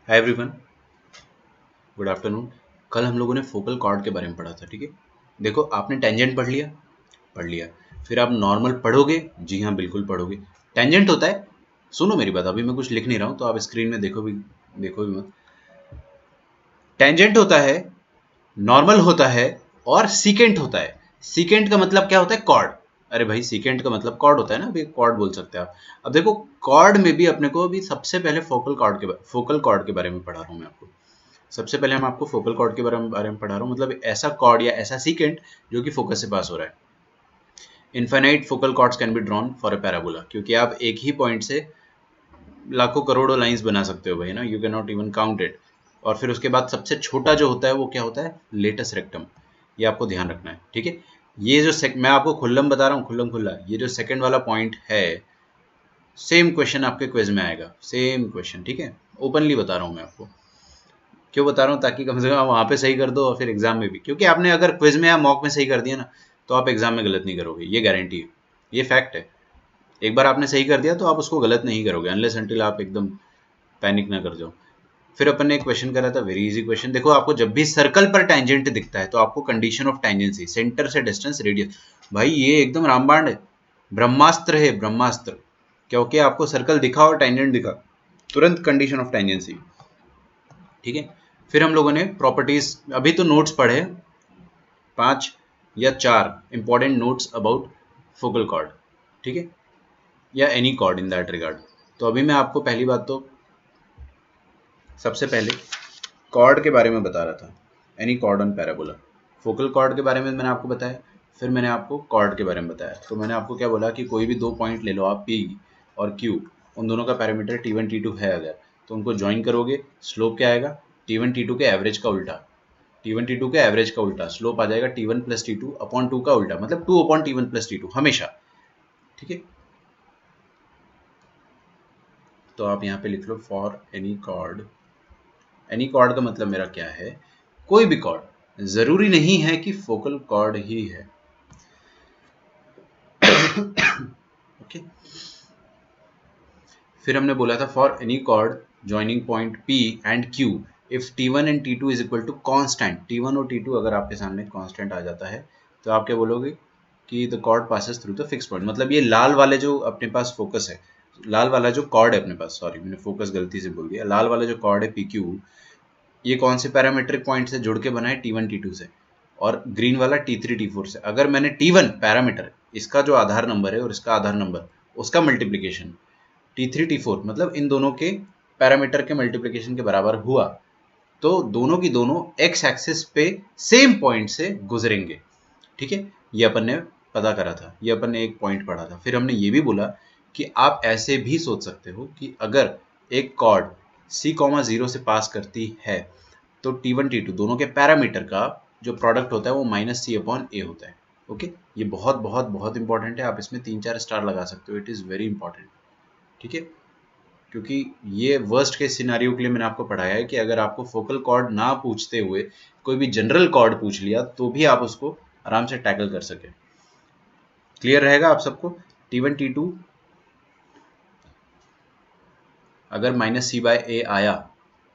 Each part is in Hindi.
Hi everyone, good afternoon. कल हम लोगों ने फोकल कॉर्ड के बारे में पढ़ा था, ठीक है। देखो, आपने टेंजेंट पढ़ लिया। फिर आप नॉर्मल पढ़ोगे? जी हाँ, बिल्कुल पढ़ोगे। टेंजेंट होता है, सुनो मेरी बात, अभी मैं कुछ लिख नहीं रहा हूँ तो आप स्क्रीन में देखो भी मत। टेंजेंट होता है, नॉर्मल होता है और सीकेंट होता है। सीकेंट का मतलब क्या होता है? कॉर्ड। अरे भाई, सीकेंट का मतलब कॉर्ड होता है ना, अभी कॉर्ड बोल सकते हैं आप। अब देखो, कॉर्ड में भी अपने को अभी सबसे पहले फोकल कॉर्ड के बारे में पढ़ा रहा हूँ मैं आपको। सबसे पहले हम आपको फोकल कॉर्ड के बारे में पढ़ा रहा हूँ, मतलब ऐसा कॉर्ड या ऐसा सीकेंट जो कि फोकस से पास हो रहा है। Infinite focal chords can be drawn for a parabola, क्योंकि आप एक ही पॉइंट से लाखों करोड़ों लाइंस बना सकते हो भाई ना, you can not even count it. और फिर उसके बाद सबसे छोटा जो होता है वो क्या होता है? Latus rectum. ये आपको ध्यान रखना है, ठीक है। ये जो मैं आपको खुल्लम बता रहा हूँ, खुल्लम खुल्ला, ये जो सेकंड वाला पॉइंट है, सेम क्वेश्चन आपके क्विज में आएगा, सेम क्वेश्चन, ठीक है। ओपनली बता रहा हूँ मैं आपको। क्यों बता रहा हूँ? ताकि कम से कम आप वहाँ पे सही कर दो और फिर एग्जाम में भी, क्योंकि आपने अगर क्विज में या मॉक में सही कर दिया ना, तो आप एग्जाम में गलत नहीं करोगे, ये गारंटी है, ये फैक्ट है। एक बार आपने सही कर दिया तो आप उसको गलत नहीं करोगे, अनलेस अनटिल आप एकदम पैनिक ना कर जाओ। फिर अपन ने एक क्वेश्चन करा था, वेरी इजी क्वेश्चन। देखो, आपको जब भी सर्कल पर टेंजेंट दिखता है तो आपको कंडीशन ऑफ टेंजेंसी, सेंटर से डिस्टेंस, रेडियस, भाई ये एकदम रामबाण है, ब्रह्मास्त्र है, ब्रह्मास्त्र। क्योंकि आपको सर्कल दिखा और टेंजेंट दिखा, तुरंत कंडीशन ऑफ टेंजेंसी, ठीक है। फिर हम लोगों ने प्रॉपर्टीज, अभी तो नोट्स पढ़े 5 या 4 important notes about focal chord, ठीक है, या any chord in that regard. तो अभी मैं आपको पहली बात तो सबसे पहले कॉर्ड के बारे में बता रहा था, any chord on parabola. Focal chord के बारे में मैंने आपको बताया, फिर मैंने आपको कॉर्ड के बारे में बताया। तो मैंने आपको क्या बोला कि कोई भी दो पॉइंट ले लो आप, पी और क्यू, उन दोनों का पैरामीटर T1 T2 है अगर, तो उनको ज्वाइन करोगे, स्लोप क्या आएगा? T1 T2 के एवरेज का उल्टा। T1 T2 के एवरेज का उल्टा स्लोप आ जाएगा T1 प्लस T2 अपॉन 2 का उल्टा, मतलब 2 अपॉन T1 प्लस T2 हमेशा, ठीक है। तो आप यहाँ पे लिख लो for any chord. Any chord का मतलब मेरा क्या है? कोई भी कॉर्ड, जरूरी नहीं है कि फोकल कॉर्ड ही है, ओके। फिर हमने बोला था for any chord joining point P and Q, if T1 and T2 is equal to constant, T1 और T2 अगर आपके सामने कांस्टेंट आ जाता है तो आप क्या बोलोगे कि the chord passes through the fix point. मतलब ये लाल वाले जो अपने पास फोकस है, लाल वाला जो कॉर्ड है अपने पास, सॉरी मैंने फोकस गलती से बोल दिया, लाल वाला जो कॉर्ड है PQ, ये कौन से पैरामीट्रिक पॉइंट से जुड़ के बना है? T1 T2 से, और ग्रीन वाला T3 T4 से। अगर मैंने T1 पैरामीटर, इसका जो आधार नंबर है और इसका आधार नंबर, उसका मल्टीप्लीकेशन T3 T4, मतलब इन दोनों के पैरामीटर के मल्टीप्लीकेशन के बराबर हुआ, तो दोनों की दोनों एक्स एक्सिस पे सेम पॉइंट से गुजरेंगे, ठीक है। ये अपन ने पता करा था, ये अपन ने एक पॉइंट पढ़ा था। फिर हमने ये भी बोला कि आप ऐसे भी सोच सकते हो कि अगर एक कॉर्ड C, 0 से पास करती है तो T1 T2 दोनों के पैरामीटर का जो प्रोडक्ट होता है वो -C/A होता है, ओके। ये बहुत बहुत बहुत इंपॉर्टेंट है, आप इसमें 3-4 स्टार लगा सकते हो, इट इज़ वेरी इंपॉर्टेंट, ठीक है। क्योंकि ये वर्स्ट केस सिनारियो के लिए मैंने आपको पढ़ाया है कि अगर आपको फोकल कॉर्ड ना पूछते हुए कोई भी जनरल कॉर्ड पूछ लिया तो भी आप उसको आराम से टैकल कर सके। क्लियर रहेगा आप सबको? T1 T2 अगर -C/A आया,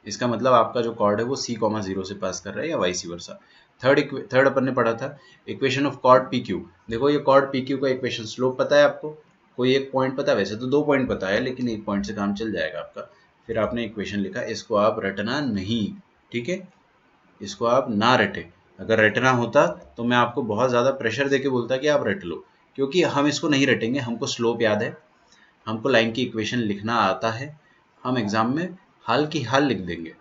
इसका मतलब आपका जो कॉर्ड है वो C, 0 से पास कर रहा है या वाइस वर्सा। थर्ड अपन ने पढ़ा था इक्वेशन ऑफ कॉर्ड PQ। देखो, ये कॉर्ड PQ का इक्वेशन, स्लोप पता है आपको, कोई एक पॉइंट पता है, वैसे तो 2 पॉइंट पता है लेकिन एक पॉइंट से काम चल जाएगा आपका। फिर आपने इक्वेशन लिखा, इसको आप रटना नहीं, ठीक है, इसको आप ना रटे। अगर रटना होता तो मैं आपको बहुत ज़्यादा प्रेशर देके बोलता कि आप रट लो, क्योंकि हम इसको नहीं रटेंगे। हमको स्लोप याद है, हमको लाइन की इक्वेशन लिखना आता है, हम एग्जाम में हाल की हाल लिख देंगे।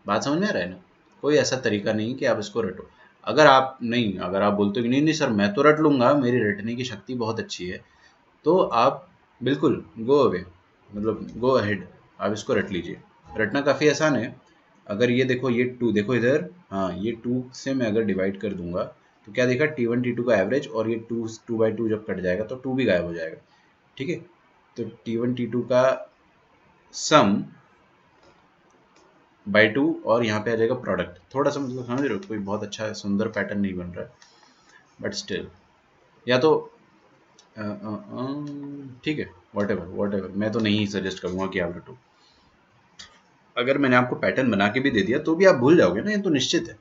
बात समझ में आ रहा है ना? कोई ऐसा तरीका नहीं कि आप इसको रटो। अगर आप बोलते हो कि नहीं नहीं सर मैं तो रट लूंगा, मेरी रटने की शक्ति बहुत अच्छी है, तो आप बिल्कुल गो अवे, मतलब गो अहेड, आप इसको रट लीजिए। रटना काफ़ी आसान है। अगर ये देखो, ये 2 देखो इधर, हाँ, ये 2 से मैं अगर डिवाइड कर दूंगा तो क्या देखा? T1 T2 का एवरेज, और ये 2/2 जब कट जाएगा तो 2 भी गायब हो जाएगा, ठीक है। तो T1 T2 का सम बाई 2, और यहाँ पे आ जाएगा प्रोडक्ट। थोड़ा सा मतलब समझ रहे हो, कोई बहुत अच्छा सुंदर पैटर्न नहीं बन रहा है, बट स्टिल, या तो ठीक है, वॉट एवर मैं तो नहीं सजेस्ट करूँगा कि आप रटो। अगर मैंने आपको पैटर्न बना के भी दे दिया तो भी आप भूल जाओगे ना, ये तो निश्चित है,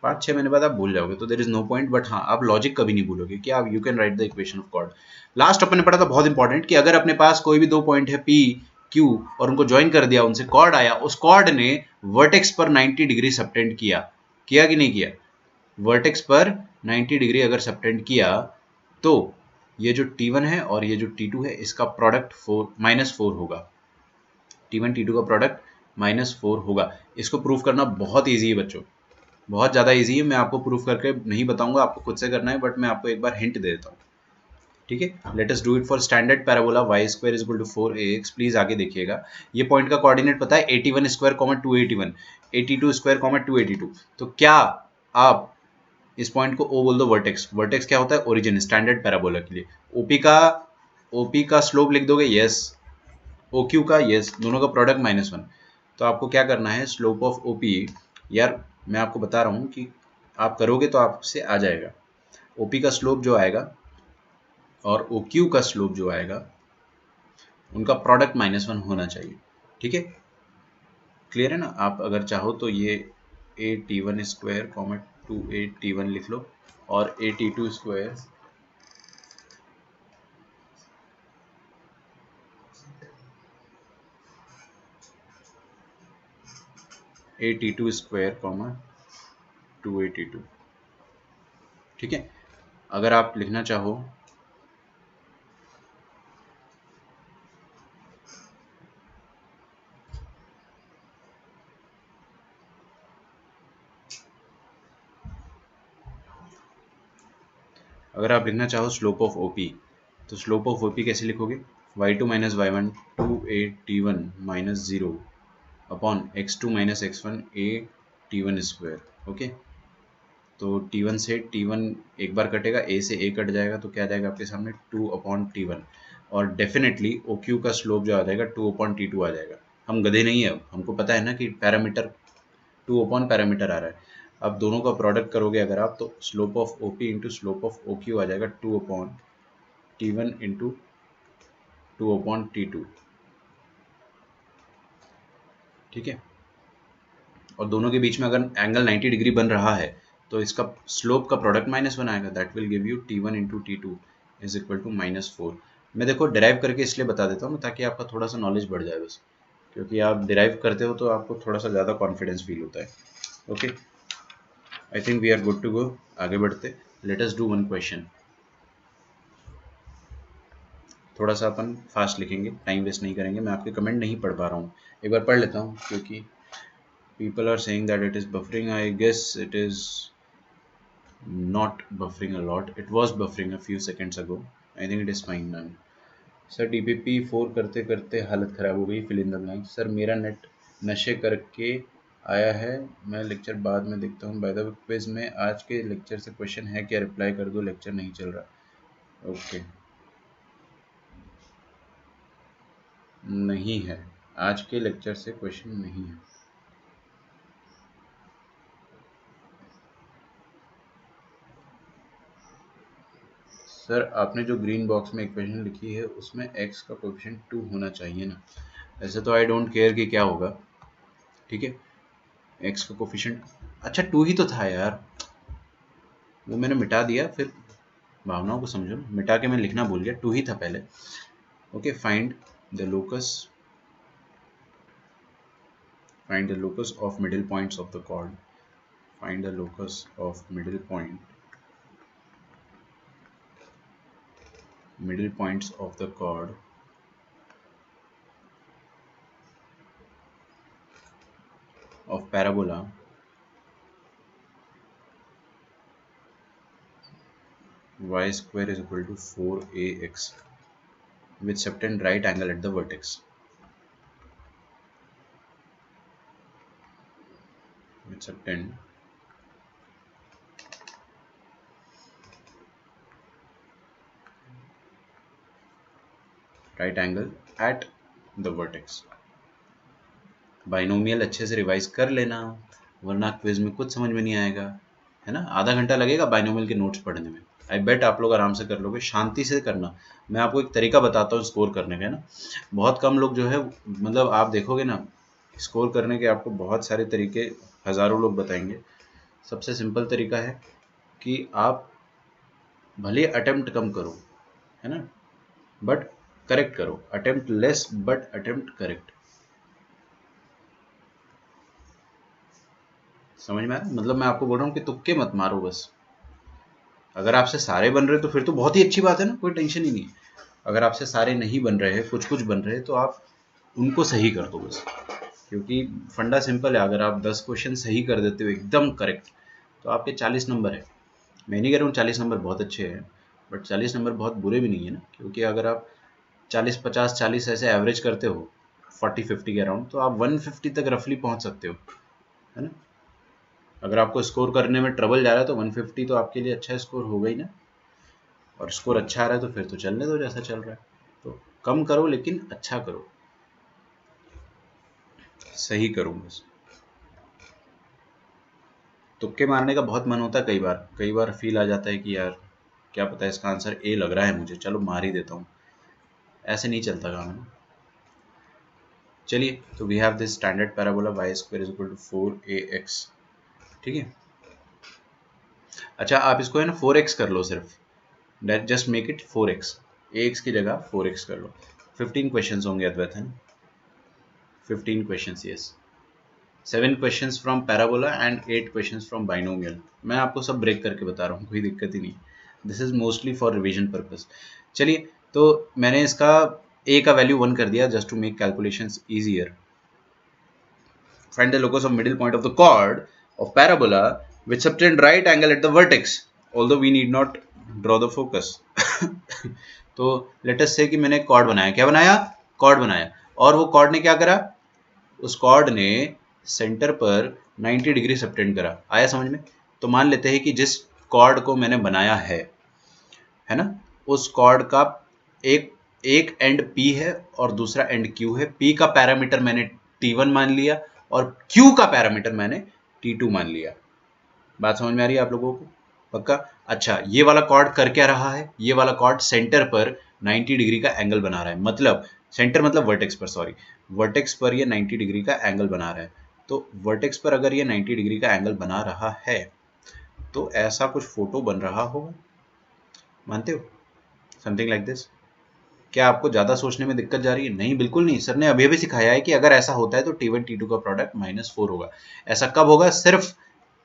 5-6 महीने बाद आप भूल जाओगे, तो there is no point. But हाँ, आप लॉजिक कभी नहीं भूलोगे कि आप you can write the equation of chord. Last अपन ने पढ़ा था बहुत इंपॉर्टेंट, कि अगर अपने पास कोई भी 2 पॉइंट है पी क्यू और उनको ज्वाइन कर दिया, उनसे कॉर्ड आया, उस कॉर्ड ने वर्टेक्स पर 90 डिग्री सबटेंड किया, किया कि नहीं किया? वर्टेक्स पर 90 डिग्री अगर सबटेंड किया तो ये जो T1 है और ये जो T2 है, इसका प्रोडक्ट -4 होगा। T1 T2 का प्रोडक्ट -4 होगा। इसको प्रूव करना बहुत ईजी है बच्चों, बहुत ज़्यादा ईजी है। मैं आपको प्रूफ करके नहीं बताऊंगा, आपको खुद से करना है, बट मैं आपको एक बार हिंट दे देता हूँ, ठीक है। Let us do it for standard parabola y square is equal to 4ax। Please आगे देखिएगा, ये पॉइंट का कोऑर्डिनेट पता है 81 स्क्वायर 281, 82 स्क्वायर 282। तो क्या आप इस पॉइंट को O बोल दो, वर्टेक्स। वर्टेक्स क्या होता है? ओरिजिन, स्टैंडर्ड पैराबोला के लिए। OP का स्लोप लिख दोगे, यस। OQ का, यस। दोनों का प्रोडक्ट -1। तो आपको क्या करना है, स्लोप ऑफ OP, यार मैं आपको बता रहा हूँ कि आप करोगे तो आपसे आ जाएगा। OP का स्लोप जो आएगा और OQ का स्लोप जो आएगा, उनका प्रोडक्ट -1 होना चाहिए, ठीक है। क्लियर है ना? आप अगर चाहो तो ये AT1 स्क्वायर 2AT1 लिख लो, और AT2 square AT2 square 2AT2, ठीक है। अगर आप लिखना चाहो स्लोप ऑफ OP, तो स्लोप ऑफ OP कैसे लिखोगे? y2 - y1 2AT1 - 0 upon x2 - x1 AT1 square, okay. तो T1 से T1 एक बार कटेगा, A से A कट जाएगा, तो क्या जाएगा आपके सामने? 2/T1। और डेफिनेटली OQ का स्लोप जो आ जाएगा 2/T2 आ जाएगा। हम गधे नहीं है, हमको पता है ना कि पैरामीटर 2 पैरामीटर आ रहा है। अब दोनों का प्रोडक्ट करोगे अगर आप, तो slope of OP into slope of OQ आ जाएगा 2/T1 इंटू 2/T2, ठीक है। और दोनों के बीच में अगर एंगल 90 डिग्री बन रहा है, तो इसका स्लोप का प्रोडक्ट -1 आएगा, that will give you T1 into T2 is equal to -4। मैं देखो डिराइव करके इसलिए बता देता हूँ ताकि आपका थोड़ा सा नॉलेज बढ़ जाए बस, क्योंकि आप डिराइव करते हो तो आपको थोड़ा सा ज़्यादा कॉन्फिडेंस फील होता है, okay. I think we are good to go. आगे बढ़ते, let us do one question. थोड़ा सा अपन फास्ट लिखेंगे, टाइम वेस्ट नहीं करेंगे। मैं आपके कमेंट नहीं पढ़ पा रहा हूँ, एक बार पढ़ लेता हूँ, क्योंकि people are saying that it is buffering. I guess it is not buffering a lot. It was buffering a few seconds ago. I think it is fine now. Sir DPP4 करते करते हालत ख़राब हो गई, fill in the blank. Sir मेरा नेट नशे करके आया है, मैं लेक्चर बाद में देखता हूँ। बाय द वे क्विज में आज के लेक्चर से क्वेश्चन है क्या? रिप्लाई कर दो, लेक्चर नहीं चल रहा। ओके, नहीं है, आज के लेक्चर से क्वेश्चन नहीं है। सर आपने जो ग्रीन बॉक्स में इक्वेशन लिखी है उसमें x का कोएफिशिएंट 2 होना चाहिए ना। ऐसे तो आई डोंट केयर कि क्या होगा, ठीक है। x का कोएफिशिएंट, अच्छा 2 ही तो था यार, वो मैंने मिटा दिया, फिर भावनाओं को समझो, मिटा के मैं लिखना भूल गया, 2 ही था पहले, okay. Find the locus of middle points of the chord, find the locus of middle points of the chord of parabola y square is equal to 4ax with subtend right angle at the vertex, with subtend right angle at the vertex। Binomial अच्छे से रिवाइज कर लेना, वरना क्विज में कुछ समझ में नहीं आएगा, है ना। आधा घंटा लगेगा बाइनोमियल के नोट्स पढ़ने में। आई बेट आप लोग आराम से कर लोगे, शांति से करना। मैं आपको एक तरीका बताता हूँ स्कोर करने का, है ना। बहुत कम लोग जो है, मतलब आप देखोगे ना, स्कोर करने के आपको बहुत सारे तरीके हज़ारों लोग बताएंगे। सबसे सिंपल तरीका है कि आप भले अटेम्प्ट कम करो, है ना, बट करेक्ट करो। Attempt less but attempt correct. समझ में आया? मतलब मैं आपको बोल रहा हूँ कि तुक्के मत मारो बस। अगर आपसे सारे बन रहे तो फिर तो बहुत ही अच्छी बात है ना, कोई टेंशन ही नहीं है। अगर आपसे सारे नहीं बन रहे हैं, कुछ कुछ बन रहे हैं, तो आप उनको सही कर दो बस। क्योंकि फंडा सिंपल है, अगर आप 10 क्वेश्चन सही कर देते हो एकदम करेक्ट, तो आपके 40 नंबर है। मैं नहीं कह रहा हूँ 40 नंबर बहुत अच्छे हैं, बट 40 नंबर बहुत बुरे भी नहीं है ना। क्योंकि अगर आप 40 50 40 ऐसे एवरेज करते हो 40-50 के अराउंड, तो आप 150 तक रफली पहुंच सकते हो, है ना। अगर आपको स्कोर करने में ट्रबल जा रहा है तो 150 तो आपके लिए अच्छा स्कोर होगा ही ना। और स्कोर अच्छा आ रहा है तो फिर तो चलने दो जैसा चल रहा है। तो कम करो लेकिन अच्छा करो, सही करो बस। तुक्के मारने का बहुत मन होता है, कई बार फील आ जाता है कि यार क्या पता इसका आंसर ए लग रहा है मुझे, चलो मार ही देता हूँ। ऐसे नहीं चलता काम, है ना। चलिए, तो we have this standard parabola y square is equal to 4ax। ठीक है। अच्छा, आप इसको है ना 4x कर लो सिर्फ, just make it 4x। ax की जगह 4x कर लो। 15 क्वेश्चंस होंगे अद्वैत, है ना। 15 questions, yes. 7 questions from parabola and 8 questions from binomial. मैं आपको सब ब्रेक करके बता रहा हूँ, कोई दिक्कत ही नहीं। This is mostly for revision purpose. चलिए, तो मैंने इसका a का वैल्यू 1 कर दिया just to make calculations easier. Find the locus of middle point of the chord of parabola with subtend right angle at the vertex, although we need not draw the focus. तो let us say कि मैंने कॉर्ड बनाया। क्या बनाया? कॉर्ड बनाया। और वो कॉर्ड ने क्या करा? उस कॉर्ड ने सेंटर पर 90 डिग्री सबटेंड करा। आया समझ में? तो मान लेते हैं कि जिस कॉर्ड को मैंने बनाया है ना, उस कॉर्ड का एक एक एंड P है और दूसरा एंड Q है। P का पैरामीटर मैंने T1 मान लिया और Q का पैरामीटर मैंने T2 मान लिया। बात समझ में आ रही है आप लोगों को? पक्का? अच्छा, ये वाला कॉर्ड कर क्या रहा है? ये वाला कॉर्ड सेंटर पर 90 डिग्री का एंगल बना रहा है। मतलब सेंटर मतलब वर्टेक्स पर, सॉरी, वर्टेक्स पर ये 90 डिग्री का एंगल बना रहा है। तो वर्टेक्स पर अगर ये 90 डिग्री का एंगल बना रहा है तो ऐसा कुछ फोटो बन रहा होगा। मानते हो? Something like this. क्या आपको ज्यादा सोचने में दिक्कत जा रही है? नहीं, बिल्कुल नहीं। सर ने अभी भी सिखाया है कि अगर ऐसा होता है तो T1 T2 का प्रोडक्ट -4 होगा। ऐसा कब होगा? सिर्फ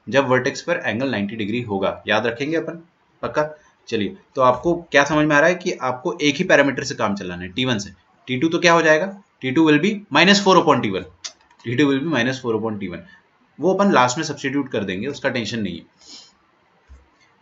जब वर्टेक्स पर एंगल 90 डिग्री होगा। याद रखेंगे अपन, पक्का। चलिए, तो आपको क्या समझ में आ रहा है कि आपको एक ही पैरामीटर से काम चलाना है, T1 से। T2 तो क्या हो जाएगा? T2 will be -4/T1। T2 will be -4/T1। वो अपन लास्ट में सब्सटीट्यूट कर देंगे, उसका टेंशन नहीं है।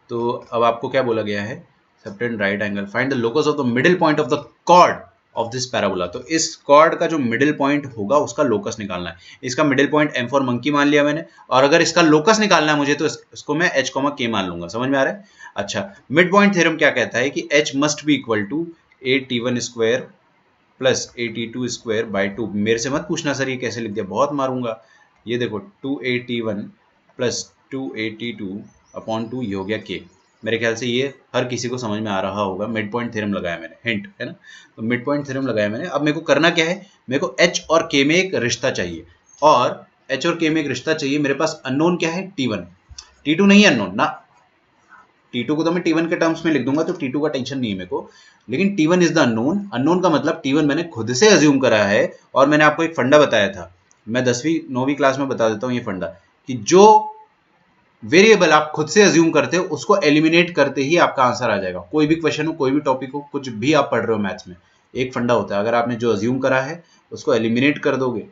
तो अब आपको क्या बोला गया है? Subtended right angle, find the locus of the middle point of the chord of this parabola. तो इस कॉर्ड का जो मिडिल पॉइंट होगा उसका लोकस निकालना है। इसका middle point M for monkey मान लिया मैंने, और अगर इसका लोकस निकालना है मुझे तो इसको मैं H, K मान लूंगा। समझ में आ रहा है? अच्छा, मिड पॉइंट थ्योरम क्या कहता है कि H must be equal to AT1 square plus AT2 square by 2। मेरे से मत पूछना सर ये कैसे लिख दिया, बहुत मारूंगा। ये देखो 2AT1 प्लस 2AT2/2, ये हो गया K। मेरे ख्याल से ये हर किसी को समझ में आ रहा होगा। मिड पॉइंट थ्योरम लगाया मैंने, हिंट है ना। तो मिड पॉइंट थ्योरम लगाया मैंने। अब मेरे को करना क्या है? मेरे को H और K में एक रिश्ता चाहिए, और H और K में एक रिश्ता चाहिए। मेरे पास अननोन क्या है? T1। T2 नहीं है अननोन ना। T2 को तो मैं T1 के टर्म्स में लिख दूंगा, तो T2 का टेंशन नहीं है मेरे को। लेकिन T1 is the unknown. Unknown का मतलब T1 मैंने खुद से अज्यूम करा है। और मैंने आपको एक फंडा बताया था, मैं 10वीं 9वीं क्लास में बता देता हूँ ये फंडा, कि जो वेरिएबल आप खुद से अज्यूम करते हो उसको एलिमिनेट करते ही आपका आंसर आ जाएगा। कोई भी क्वेश्चन हो, कोई भी टॉपिक हो, कुछ भी आप पढ़ रहे हो मैथ्स में, एक फंडा होता है, अगर आपने जो अज्यूम करा है उसको एलिमिनेट कर दोगे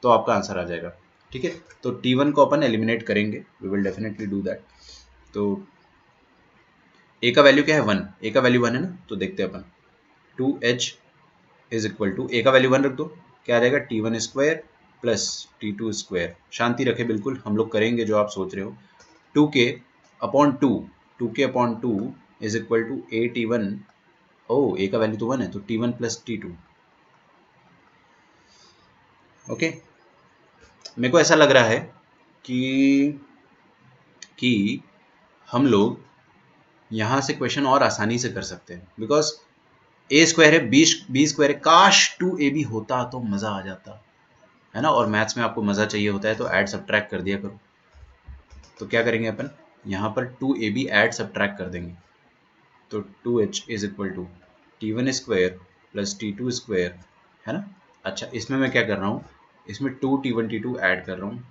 तो आपका आंसर आ जाएगा। ठीक है, तो T1 को अपन एलिमिनेट करेंगे, we will definitely do that. तो ए का वैल्यू क्या है? 1। ए का वैल्यू 1 है ना, तो देखते हैं अपन। 2H इज इक्वल टू, ए का वैल्यू 1 रख दो, क्या आ जाएगा? T1 square plus T2 square. शांति रखे बिल्कुल, हम लोग करेंगे जो आप सोच रहे हो। 2K/2, 2K/2 is equal to AT1। ओ, ए का वैल्यू तो 1 है, तो T1 प्लस T2। ओके, मेरे को ऐसा लग रहा है कि हम लोग यहाँ से क्वेश्चन और आसानी से कर सकते हैं, बिकॉज A स्क्वायर है, बी स्क्वायर है। काश 2AB होता तो मजा आ जाता। है ना। और मैथ्स में आपको मज़ा चाहिए होता है तो ऐड सब्ट्रैक्ट कर दिया करो। तो क्या करेंगे अपन, यहाँ पर 2ab ऐड सब्ट्रैक्ट कर देंगे, तो 2h is equal to T1 square plus T2 square, है ना। अच्छा, इसमें मैं क्या कर रहा हूँ, इसमें 2T1 T2 ऐड कर रहा हूँ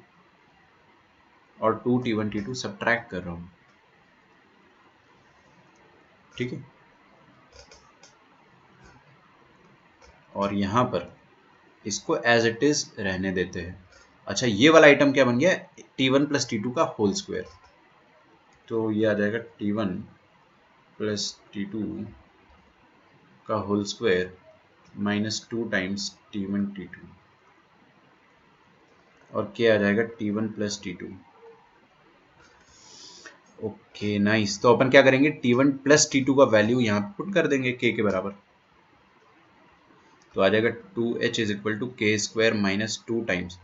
और 2T1 T2 सब्ट्रैक्ट कर रहा हूँ, ठीक है। और यहाँ पर इसको एज इट इज रहने देते हैं। अच्छा, ये वाला आइटम क्या बन गया, T1 प्लस T2 का होल स्क्वायर, तो ये आ जाएगा T1 प्लस T2 का whole square minus 2 times T1 T2, और क्या आ जाएगा T1 plus T2। Okay nice, तो अपन क्या करेंगे, T1 प्लस T2 का वैल्यू यहाँ पुट कर देंगे k के बराबर, तो आ जाएगा 2h इज इक्वल टू के square minus 2 times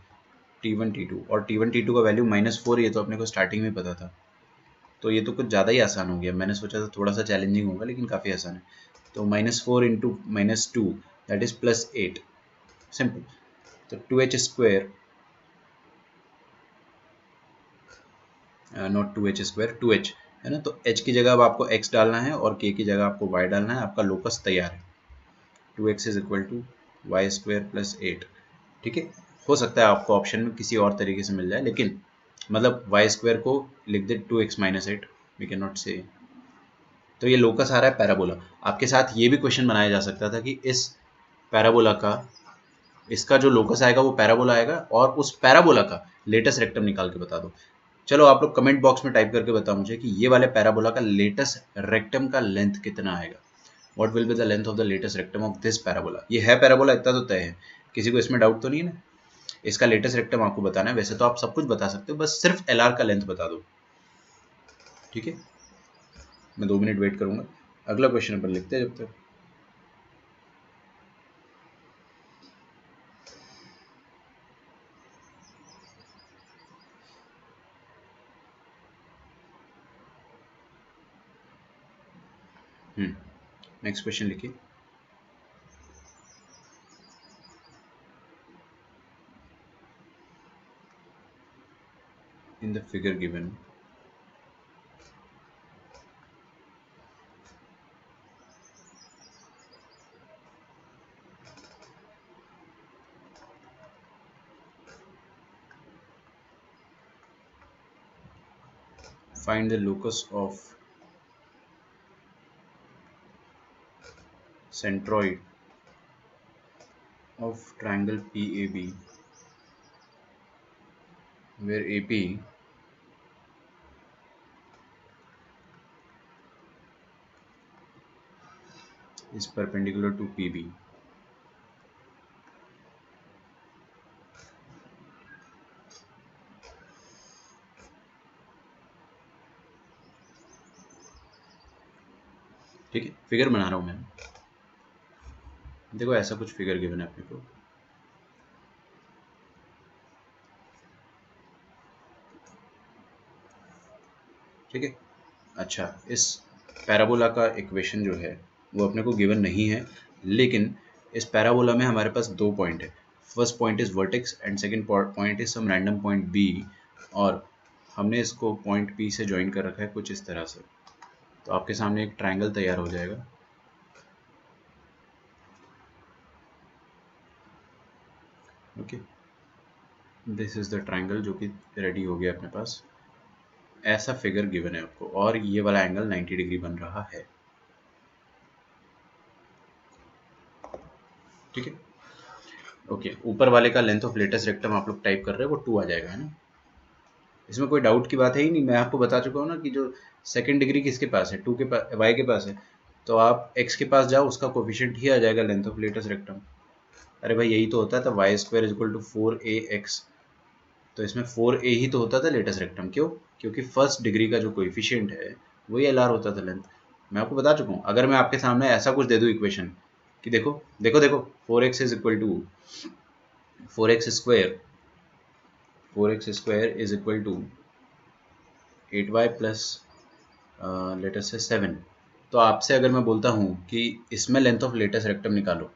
T1 T2, और T1 T2 का वैल्यू -4, ये तो अपने को स्टार्टिंग में पता था, तो ये तो कुछ ज़्यादा ही आसान हो गया। मैंने सोचा था थोड़ा सा चैलेंजिंग होगा, लेकिन काफ़ी आसान है। तो -4 इंटू -2 दैट इज +8, सिंपल। तो 2h square, not 2h square, 2h, है ना। तो h की जगह अब आपको x डालना है और k की जगह आपको y डालना है, आपका लोकस तैयार है। 2x is equal to y square plus 8, ठीक है। हो सकता है आपको ऑप्शन में किसी और तरीके से मिल जाए, लेकिन मतलब वाई स्क्वायर को लिख दे 2x minus 8, we can not say. तो ये लोकस आ रहा है पैराबोला। आपके साथ ये भी क्वेश्चन बनाया जा सकता था कि इस पैराबोला का, इसका जो लोकस आएगा वो पैराबोला आएगा, और उस पैराबोला का लेटेस्ट रेक्टम निकाल के बता दो। चलो आप लोग कमेंट बॉक्स में टाइप करके बताओ मुझे कि ये वाले पैराबोला का लेटेस्ट रेक्टम का लेंथ कितना आएगा। What will be the length of the latus rectum of this parabola. ये है पैराबोला, इतना तो तय है, किसी को इसमें डाउट तो नहीं है ना। इसका लेटेस्ट रेक्टम आपको बताना है, वैसे तो आप सब कुछ बता सकते हो, बस सिर्फ एलआर का लेंथ बता दो, ठीक है। मैं 2 मिनट वेट करूंगा, अगला क्वेश्चन अपन लिखते हैं जब तक। नेक्स्ट क्वेश्चन लिखिए। In the figure given, find the locus of centroid of triangle PAB, where AP is perpendicular to PB. ठीक है, फिगर बना रहा हूं मैं। देखो ऐसा कुछ फिगर गिवन है अपने को, ठीक है। अच्छा, इस पैराबोला का इक्वेशन जो है वो अपने को गिवन नहीं है, लेकिन इस पैराबोला में हमारे पास 2 पॉइंट है। First point is vertex and second point is some random point B, और हमने इसको पॉइंट पी से ज्वाइन कर रखा है कुछ इस तरह से। तो आपके सामने एक ट्रायंगल तैयार हो जाएगा, okay. This is the triangle जो कि रेडी हो गया अपने पास। ऐसा फिगर गिवन है आपको, और ये वाला एंगल 90 डिग्री बन रहा है, ठीक है। ओके, ऊपर वाले का लेंथ ऑफ लेटेस्ट रेक्टम आप लोग टाइप कर रहे हो, वो 2 आ जाएगा, है ना। इसमें कोई डाउट की बात है ही नहीं, मैं आपको बता चुका हूँ ना कि जो सेकंड डिग्री किसके पास है, 2 के पास, वाई के पास है, तो आप एक्स के पास जाओ, उसका कोफिशिएंट ही आ जाएगा लेंथ ऑफ लेटेस्ट रेक्टम। अरे भाई यही तो होता था, y square is equal to 4ax, तो इसमें 4a ही तो होता था लेटेस्ट रेक्टम। क्यों? क्योंकि फर्स्ट डिग्री का जो कोएफिशिएंट है वही एलआर होता था लेंथ। मैं आपको बता चुका हूँ। अगर मैं आपके सामने ऐसा कुछ दे दूँ इक्वेशन कि देखो देखो देखो 4x is equal to 4x square is equal to 8y plus let us say 7, तो आपसे अगर मैं बोलता हूँ कि इसमें लेंथ ऑफ लेटेस्ट रेक्टम निकालो,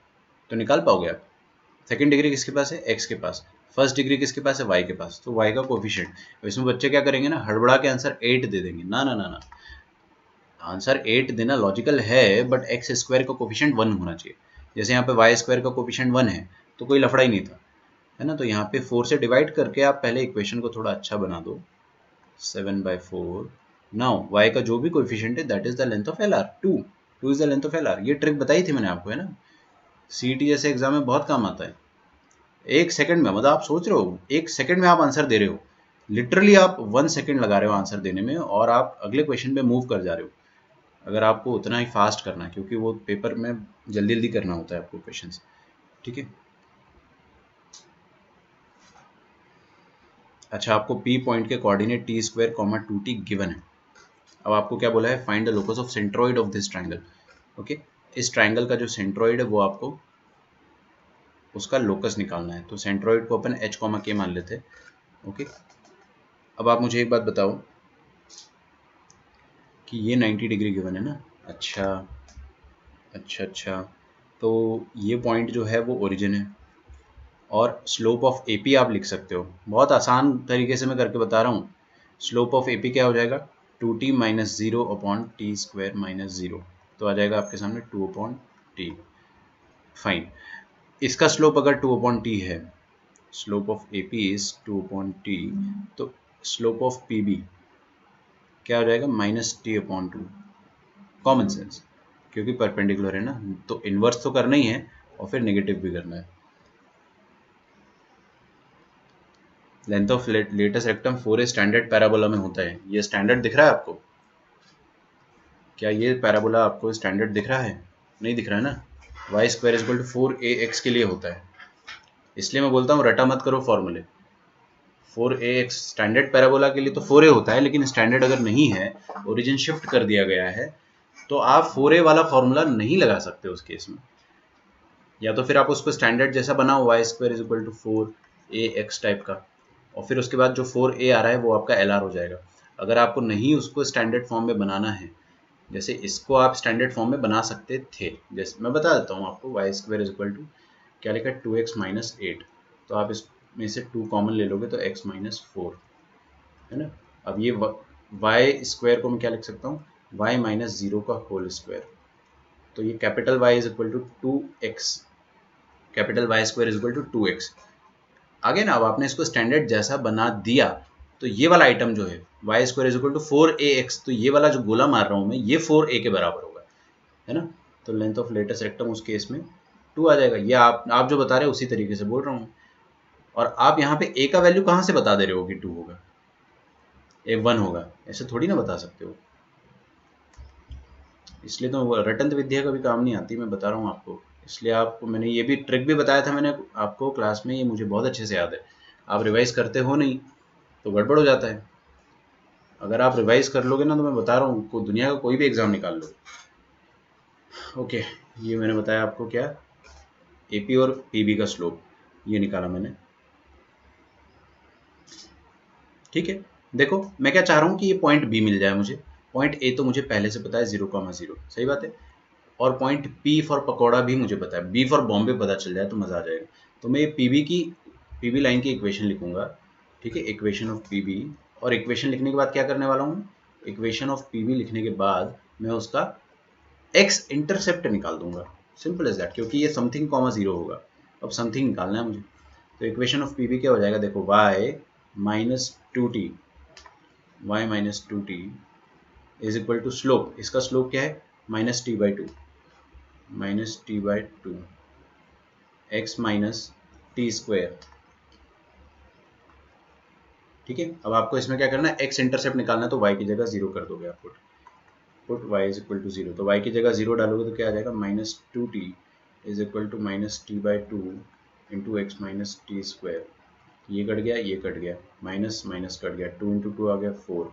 तो निकाल पाओगे आप? सेकंड डिग्री किसके पास है? एक्स के पास। फर्स्ट डिग्री किसके पास है, y के पास, तो y का कोफिशिएंट। इसमें बच्चे क्या करेंगे ना, हड़बड़ा के आंसर 8 दे देंगे। ना ना ना ना, आंसर 8 देना लॉजिकल है, बट एक्स स्क्वायर का कोफिशिएंट 1 होना चाहिए। जैसे यहाँ पे वाई स्क्वायर का कोफिशिएंट 1 है, तो कोई लफड़ा ही नहीं था, है ना। तो यहाँ पे 4 से डिवाइड करके आप पहले इक्वेशन को थोड़ा अच्छा बना दो, 7/4। नाउ y का जो भी कोफिशिएंट है that is the length of L R, 2 is the length of L R. ये ट्रिक बताई थी मैंने आपको, है ना, सीईटी जैसे एग्जाम में बहुत काम आता है। एक सेकंड में, मतलब आप सोच रहे हो एक सेकंड में आप आंसर दे रहे हो, लिटरली आप 1 सेकंड लगा रहे हो आंसर देने में, और आप अगले क्वेश्चन पे मूव कर जा रहे हो, अगर आपको उतना ही फास्ट करना है, क्योंकि वो पेपर में जल्दी जल्दी करना होता है आपको क्वेश्चंस। ठीक है। अच्छा, आपको पी पॉइंट के coordinate T square comma 2t given है। अब आपको क्या बोला है, find the locus of centroid of this triangle. Okay, इस ट्राइंगल का जो सेंट्रोइड है वो आपको उसका लोकस निकालना है। तो सेंट्रोइड को अपन h कॉमा के मान लेते हैं। ओके, अब आप मुझे एक बात बताओ कि ये 90 डिग्री गिवन है ना। अच्छा अच्छा अच्छा, तो ये पॉइंट जो है वो ओरिजिन है, और स्लोप ऑफ एपी आप लिख सकते हो। बहुत आसान तरीके से मैं करके बता रहा हूँ। स्लोप ऑफ एपी क्या हो जाएगा, 2t minus 0 upon T square minus 0, तो आ जाएगा आपके सामने 2 अपॉन टी। फाइन, इसका स्लोप अगर 2 अपॉन टी है, slope of AP is 2 upon T, तो स्लोप ऑफ पीबी क्या हो जाएगा, minus T upon 2। Common sense, क्योंकि परपेंडिकुलर है ना, तो इन्वर्स तो करना ही है और फिर नेगेटिव भी करना है। Length of latus rectum 4a standard parabola में होता है। ये स्टैंडर्ड दिख रहा है आपको, क्या ये पैराबोला आपको स्टैंडर्ड दिख रहा है, नहीं दिख रहा है ना। Y square equal to 4ax के लिए होता है, इसलिए मैं बोलता हूँ रटा मत करो फॉर्मूले। 4ax स्टैंडर्ड पैराबोला के लिए तो 4a होता है, लेकिन स्टैंडर्ड अगर नहीं है, ओरिजिन शिफ्ट कर दिया गया है, तो आप 4a वाला फॉर्मूला नहीं लगा सकते उस केस में। या तो फिर आप उसको स्टैंडर्ड जैसा बनाओ, y square equal to 4ax type का, और फिर उसके बाद जो 4a आ रहा है वो आपका LR हो जाएगा। अगर आपको नहीं उसको स्टैंडर्ड फॉर्म में बनाना है, जैसे इसको आप स्टैंडर्ड फॉर्म में बना सकते थे, जैसे मैं बता देता हूँ आपको, वाई स्क्वायर इक्वल टू क्या लिखा है, 2x माइनस 8, तो आप इसमें से 2 कॉमन ले लोगे तो x माइनस 4, है ना। अब ये वाई स्क्वायर को मैं क्या लिख सकता हूँ, y माइनस 0 का होल स्क्वायर, तो ये capital Y is equal to 2x, capital Y square is equal to 2x। आगे ना, अब आपने इसको स्टैंडर्ड जैसा बना दिया, तो ये वाला आइटम जो है y square is equal to 4ax, तो ये वाला जो गोला मार रहा हूँ मैं, ये 4a के बराबर होगा, है ना। तो लेंथ ऑफ लेटेस्ट रेक्टम उस केस में 2 आ जाएगा। ये आप जो बता रहे हो उसी तरीके से बोल रहा हूँ। और आप यहाँ पे a का वैल्यू कहाँ से बता दे रहे हो कि 2 होगा, a 1 होगा, ऐसे थोड़ी ना बता सकते हो। इसलिए तो रटंत विद्या कभी काम नहीं आती, मैं बता रहा हूँ आपको। इसलिए आपको मैंने ये भी ट्रिक भी बताया था मैंने आपको क्लास में, ये मुझे बहुत अच्छे से याद है। आप रिवाइज करते हो नहीं तो गड़बड़ हो जाता है। अगर आप रिवाइज कर लोगे ना, तो मैं बता रहा हूँ दुनिया का कोई भी एग्जाम निकाल लो। ओके, ये मैंने बताया आपको क्या, एपी और पीबी का स्लोप ये निकाला मैंने। ठीक है, देखो मैं क्या चाह रहा हूँ कि ये पॉइंट बी मिल जाए मुझे। पॉइंट ए तो मुझे पहले से पता है 0,0, सही बात है। और पॉइंट पी फॉर पकौड़ा भी मुझे पता है, बी फॉर बॉम्बे पता चल जाए तो मज़ा आ जाएगा। तो मैं ये पीबी लाइन की इक्वेशन लिखूंगा। ठीक है, इक्वेशन ऑफ पीबी, और इक्वेशन लिखने के बाद क्या करने वाला हूँ, इक्वेशन ऑफ पीबी लिखने के बाद मैं उसका एक्स इंटरसेप्ट निकाल दूंगा, सिंपल एज दैट, क्योंकि ये समथिंग कॉमा 0 होगा। अब समथिंग निकालना है मुझे, तो इक्वेशन ऑफ पीबी क्या हो जाएगा, देखो y minus 2t, y minus 2t is equal to slope, इसका स्लोप क्या है, minus t by two, minus t by two, x minus t square. ठीक है, अब आपको इसमें क्या करना है, एक्स इंटरसेप्ट निकालना है, तो y की जगह 0 कर दोगे आप, put y is equal to 0, तो y की जगह 0 डालोगे तो क्या आ जाएगा, minus 2t is equal to minus t by two into x minus t square. ये कट गया, ये कट गया, माइनस माइनस कट गया, 2 इंटू टू आ गया 4,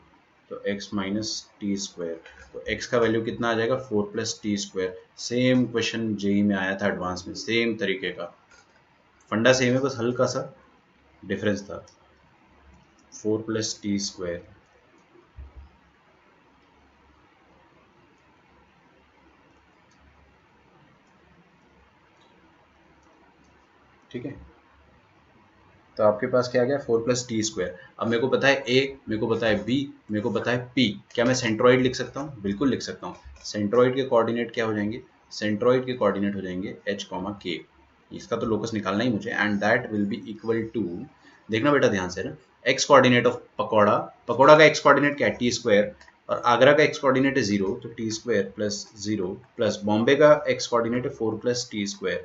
तो x माइनस टी स्क्वायर, तो x का वैल्यू कितना आ जाएगा, 4 plus t square. Same question JEE में आया था एडवांस में, सेम तरीके का फंडा सेम है, बस हल्का सा डिफरेंस था। 4 प्लस टी स्क्वायर, ठीक है। तो आपके पास क्या आ गया 4+t²। अब मेरे को पता है a, मेरे को पता है b, मेरे को पता है p। क्या मैं सेंट्रोइड लिख सकता हूँ? बिल्कुल लिख सकता हूँ। सेंट्रोइड के कोऑर्डिनेट क्या हो जाएंगे? सेंट्रोइड के कोऑर्डिनेट हो जाएंगे h, k। इसका तो लोकस निकालना ही मुझे, and that will be equal to, देखना बेटा ध्यान से ना, x coordinate of pakora, pakora का x कोऑर्डिनेट क्या है? t², और आगरा का x कोऑर्डिनेट है 0, तो t² प्लस 0, प्लस बॉम्बे का x कोऑर्डिनेट है 4+t²।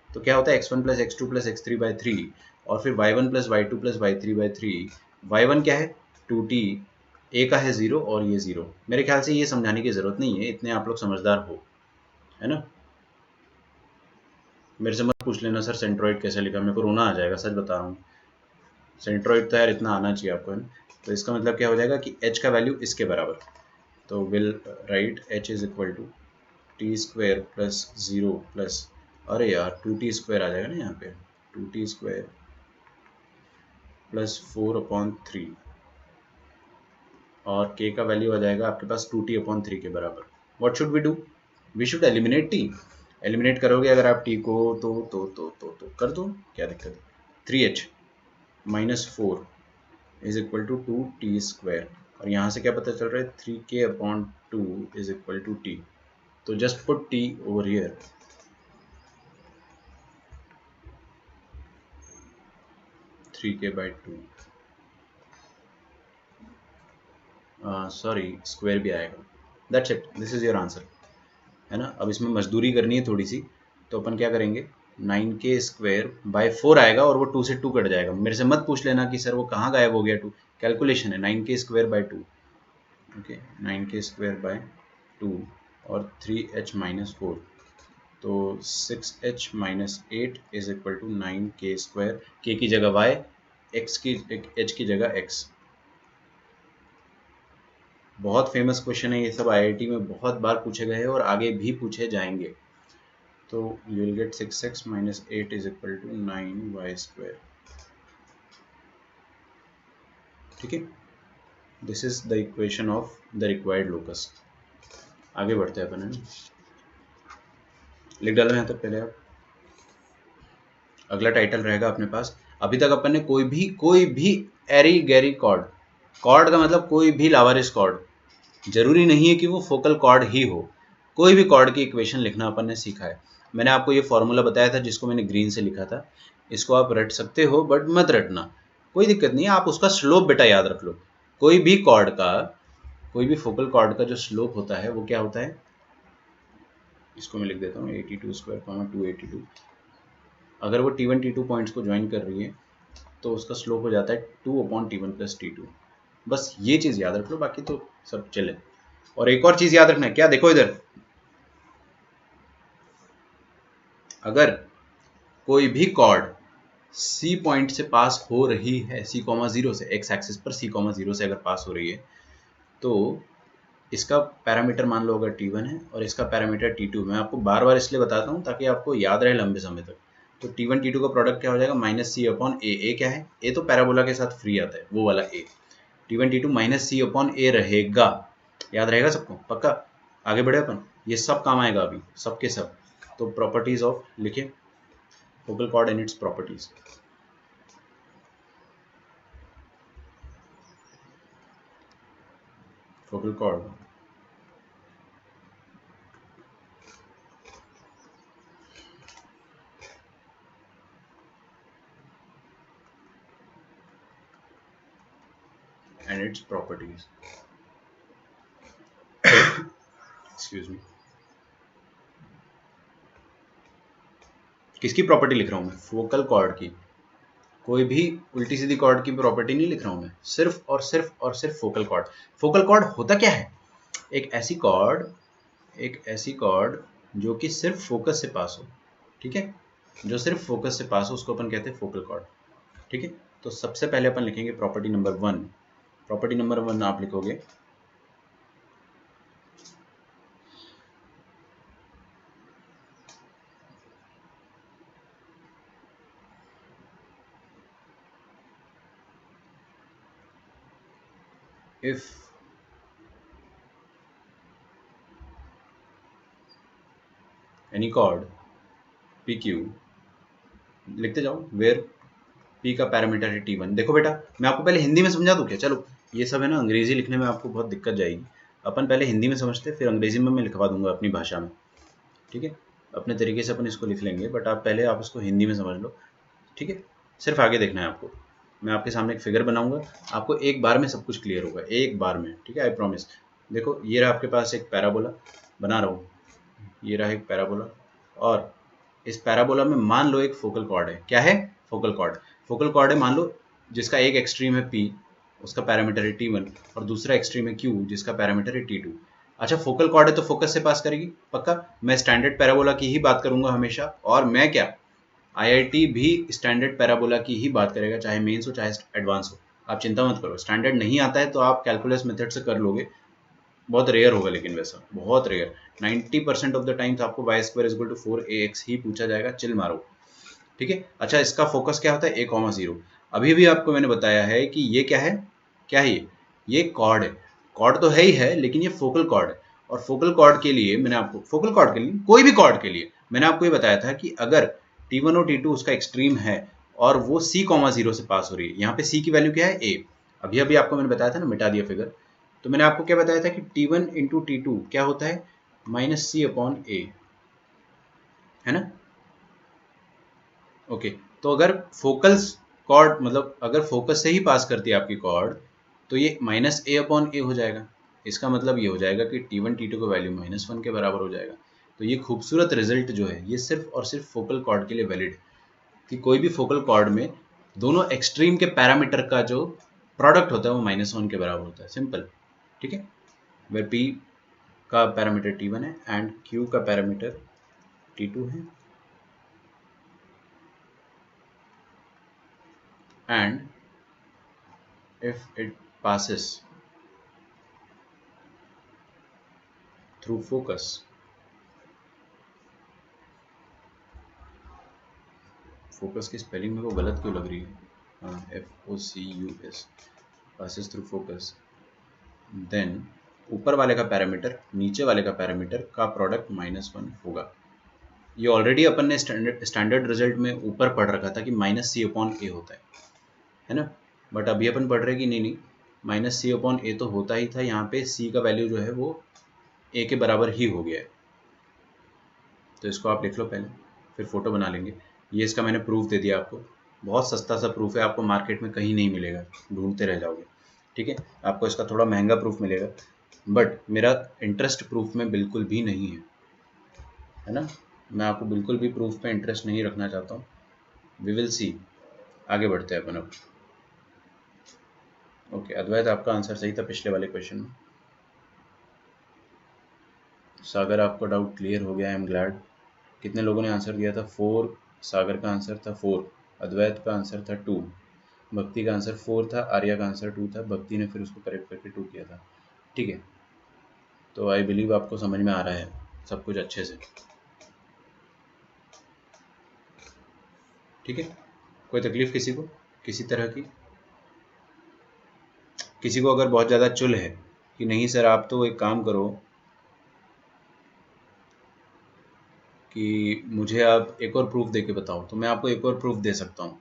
तो क्या होता है x1 plus x2 plus x3/3, और फिर y1 plus y2 plus y3/3। y1 क्या है? 2t, a का है 0 और ये 0। मेरे ख्याल से ये समझाने की ज़रूरत नहीं है, इतने आप लोग समझदार हो, है ना। मेरे से मत पूछ लेना सर सेंट्रोइड कैसे लिखा, मेरे को रोना आ जाएगा, सच बता रहा हूँ। सेंट्रोइड तो यार इतना आना चाहिए आपको, है ना। तो इसका मतलब क्या हो जाएगा कि h का वैल्यू इसके बराबर, तो will write h is equal to t² प्लस 0 प्लस, अरे यार 2t² आ जाएगा ना यहाँ पे, 2t² प्लस 4/3, और k का वैल्यू आ जाएगा आपके पास 2t/3 के बराबर। What should we do? We should eliminate t। Eliminate करोगे अगर आप t को तो कर दो, क्या दिक्कत है। 3h minus 4 is equal to 2t², और यहाँ से क्या पता चल रहा है? 3k/2 is equal to t। तो just put t over here, 3k/2, sorry square भी आएगा। That's it, this is your answer, है ना। अब इसमें मजदूरी करनी है थोड़ी सी, तो अपन क्या करेंगे, 9k² बाय 4 आएगा, और वो 2 से 2 कट जाएगा। मेरे से मत पूछ लेना कि सर वो कहाँ गायब हो गया 2, कैलकुलेशन है। 9k² bye 2, okay, 9k² bye 2 और 3h-4, तो 6h-8 is equal to 9k², k की जगह y, x की h की जगह x। बहुत फेमस क्वेश्चन है ये सब, आईआईटी में बहुत बार पूछे गए हैं और आगे भी पूछे जाएंगे। तो you will get 6x-8 is equal to 9y²। ठीक है, this is the equation of the required locus. आगे बढ़ते हैं अपन, है ना। लिख डालो यहाँ तक पहले आप। अगला टाइटल रहेगा अपने पास, अभी तक अपन ने कोई भी एरी गैरी कॉर्ड, कॉर्ड का मतलब कोई भी लावारिस कॉर्ड, जरूरी नहीं है कि वो फोकल कॉर्ड ही हो, कोई भी कॉर्ड की इक्वेशन लिखना अपन ने सीखा है। मैंने आपको ये फॉर्मूला बताया था जिसको मैंने ग्रीन से लिखा था, इसको आप रट सकते हो बट मत रटना, कोई दिक्कत नहीं है, आप उसका स्लोप बेटा याद रख लो। कोई भी कॉर्ड का, कोई भी फोकल कॉर्ड का जो स्लोप होता है वो क्या होता है, इसको मैं लिख देता हूँ 82² 282। अगर वो T1 T2 पॉइंट्स को ज्वाइन कर रही है तो उसका स्लोप हो जाता है 2/T1 प्लस T2। बस ये चीज़ याद रख लो, बाकी तो सब चले। और एक और चीज़ याद रखना है, क्या देखो इधर, अगर कोई भी कॉर्ड C पॉइंट से पास हो रही है, C,0 से, एक्स एक्सिस पर C,0 से अगर पास हो रही है, तो इसका पैरामीटर मान लो अगर T1 है और इसका पैरामीटर T2। मैं आपको बार बार इसलिए बताता हूँ ताकि आपको याद रहे लंबे समय तक। तो T1 T2 का प्रोडक्ट क्या हो जाएगा, -C/A। ए क्या है? ए तो पैराबोला के साथ फ्री आता है, वो वाला ए। T1 T2 -C/A रहेगा, याद रहेगा सबको पक्का। आगे बढ़े अपन, ये सब काम आएगा अभी, सबके सब। तो प्रॉपर्टीज ऑफ, लिखिए focal cord and its properties. Focal cord and its properties, excuse me। किसकी प्रॉपर्टी लिख रहा हूँ मैं? फोकल कॉर्ड की। कोई भी उल्टी सीधी कॉर्ड की प्रॉपर्टी नहीं लिख रहा हूँ मैं, सिर्फ और सिर्फ और सिर्फ फोकल कॉर्ड। फोकल कॉर्ड होता क्या है? एक ऐसी कॉर्ड, एक ऐसी कॉर्ड जो कि सिर्फ फोकस से पास हो, ठीक है, जो सिर्फ फोकस से पास हो उसको अपन कहते हैं फोकल कॉर्ड। ठीक है, तो सबसे पहले अपन लिखेंगे प्रॉपर्टी नंबर 1। प्रॉपर्टी नंबर 1 आप लिखोगे, if any chord PQ, लिखते जाओ, where P का पैरामीटर है T1। देखो बेटा, मैं आपको पहले हिंदी में समझा दूं क्या? चलो, ये सब है ना अंग्रेजी लिखने में आपको बहुत दिक्कत जाएगी, अपन पहले हिंदी में समझते, फिर अंग्रेजी में मैं लिखवा दूंगा अपनी भाषा में, ठीक है? अपने तरीके से अपन इसको लिख लेंगे, बट आप पहले आप इसको हिंदी में समझ लो, ठीक है? सिर्फ आगे देखना है आपको। मैं आपके सामने एक फिगर बनाऊंगा, आपको एक बार में सब कुछ क्लियर होगा, एक बार में, ठीक है? I promise. देखो, ये रहा आपके पास एक पैराबोला, बना रहा हूँ, ये रहा एक पैराबोला, और इस पैराबोला में मान लो एक फोकल कॉर्ड है। क्या है? Focal cord. फोकल कॉर्ड है, मान लो, जिसका एक एक्सट्रीम है P, उसका पैरामीटर है T1, और दूसरा एक्सट्रीम है Q, जिसका पैरामीटर है T2। अच्छा, फोकल कॉर्ड है तो फोकस से पास करेगी, पक्का। मैं स्टैंडर्ड पैराबोला की ही बात करूंगा हमेशा, और मैं क्या, IIT भी स्टैंडर्ड पैराबोला की ही बात करेगा, चाहे मेंस हो चाहे एडवांस हो। आप चिंता मत करो, स्टैंडर्ड नहीं आता है तो आप कैलकुलस मेथड से कर लोगे, बहुत रेयर होगा, लेकिन वैसा बहुत रेयर, 90% ऑफ द टाइम्स आपको y² = 4ax ही पूछा जाएगा, चिल मारो, ठीक है? अच्छा, इसका फोकस क्या होता है? a,0। अभी भी आपको मैंने बताया है कि ये क्या है, क्या है ये कॉर्ड है। कॉर्ड तो है ही है, लेकिन ये फोकल कॉर्ड है, और फोकल कॉर्ड के लिए मैंने आपको, फोकल कॉर्ड के लिए, कोई भी कॉर्ड के लिए मैंने आपको ये बताया था कि अगर T1 और T2 उसका एक्सट्रीम है और वो C,0 से पास हो रही है, यहाँ पे C की वैल्यू क्या है? A। अभी अभी आपको मैंने बताया था ना, मिटा दिया फिगर, तो मैंने आपको क्या बताया था कि T1 × T2 क्या होता है? -C/A, है ना? ओके, तो अगर फोकल्स कॉर्ड, मतलब अगर फोकस से ही पास करती है आपकी कॉर्ड, तो ये -A/A हो जाएगा। इसका मतलब ये हो जाएगा कि T1 T2 का वैल्यू -1 के बराबर हो जाएगा। तो ये खूबसूरत रिजल्ट जो है, ये सिर्फ और सिर्फ फोकल कॉर्ड के लिए वैलिड है, कि कोई भी फोकल कॉर्ड में दोनों एक्सट्रीम के पैरामीटर का जो प्रोडक्ट होता है वो -1 के बराबर होता है, सिंपल, ठीक है? वे P का पैरामीटर T1 है एंड Q का पैरामीटर T2 है, and if it passes through focus, focus की स्पेलिंग मेरे को गलत क्यों लग रही है? हाँ, FOCUS, passes through focus, then ऊपर वाले का पैरामीटर नीचे वाले का पैरामीटर का प्रोडक्ट -1 होगा। ये ऑलरेडी अपन ने स्टैंडर्ड रिजल्ट में ऊपर पढ़ रखा था कि -C/A होता है ना? बट अभी अपन पढ़ रहे हैं कि नहीं नहीं, -C/A तो होता ही था, यहाँ पे C का वैल्यू जो है वो A के बराबर ही हो गया है। तो इसको आप लिख लो पहले, फिर फोटो बना लेंगे। ये इसका मैंने प्रूफ दे दिया आपको, बहुत सस्ता सा प्रूफ है, आपको मार्केट में कहीं नहीं मिलेगा, ढूंढते रह जाओगे, ठीक है? आपको इसका थोड़ा महंगा प्रूफ मिलेगा, बट मेरा इंटरेस्ट प्रूफ में बिल्कुल भी नहीं है ना? मैं आपको बिल्कुल भी प्रूफ पे इंटरेस्ट नहीं रखना चाहता हूँ। वी विल सी, आगे बढ़ते हैं अपन अब। ओके, अद्वैत आपका आंसर सही था पिछले वाले क्वेश्चन में। सागर, आपको डाउट क्लियर हो गया, आई एम ग्लैड। कितने लोगों ने आंसर दिया था? 4, सागर का आंसर था 4, अद्वैत का आंसर था 2, भक्ति का आंसर 4 था, आर्या का आंसर 2 था, भक्ति ने फिर उसको करेक्ट करके 2 किया था, ठीक है? तो आई बिलीव आपको समझ में आ रहा है सब कुछ अच्छे से, ठीक है? कोई तकलीफ किसी को, किसी तरह की? किसी को अगर बहुत ज़्यादा चुल है कि नहीं सर आप तो एक काम करो कि मुझे आप एक और प्रूफ दे के बताओ, तो मैं आपको एक और प्रूफ दे सकता हूँ,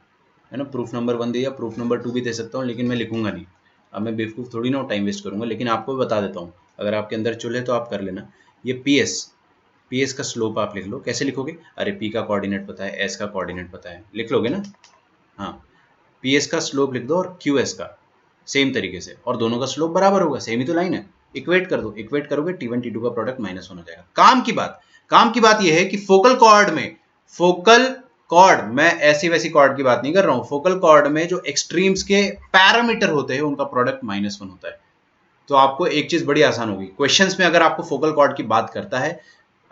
है ना? प्रूफ नंबर 1 दिया, प्रूफ नंबर 2 भी दे सकता हूँ, लेकिन मैं लिखूंगा नहीं। अब मैं बेवकूफ़ थोड़ी ना टाइम वेस्ट करूंगा, लेकिन आपको बता देता हूँ, अगर आपके अंदर चुल है तो आप कर लेना। ये PS का स्लोप आप लिख लो। कैसे लिखोगे? अरे P का कोऑर्डिनेट पता है, S का कोऑर्डिनेट पता है, लिख लोगे ना? हाँ, PS का स्लोप लिख दो और QS का सेम तरीके से, और दोनों का स्लोप बराबर होगा, सेम ही तो लाइन है। इक्वेट कर दो, इक्वेट करोगे T1 T2 का प्रोडक्ट -1 हो जाएगा। काम की बात यह है कि फोकल कॉर्ड में, फोकल कॉर्ड, मैं ऐसी वैसी कॉर्ड की बात नहीं कर रहा हूं, फोकल कॉर्ड में जो एक्सट्रीम्स के पैरामीटर होते हैं उनका प्रोडक्ट -1 होता है। तो आपको एक चीज बड़ी आसान होगी, क्वेश्चंस में अगर आपको फोकल कॉर्ड की बात करता है,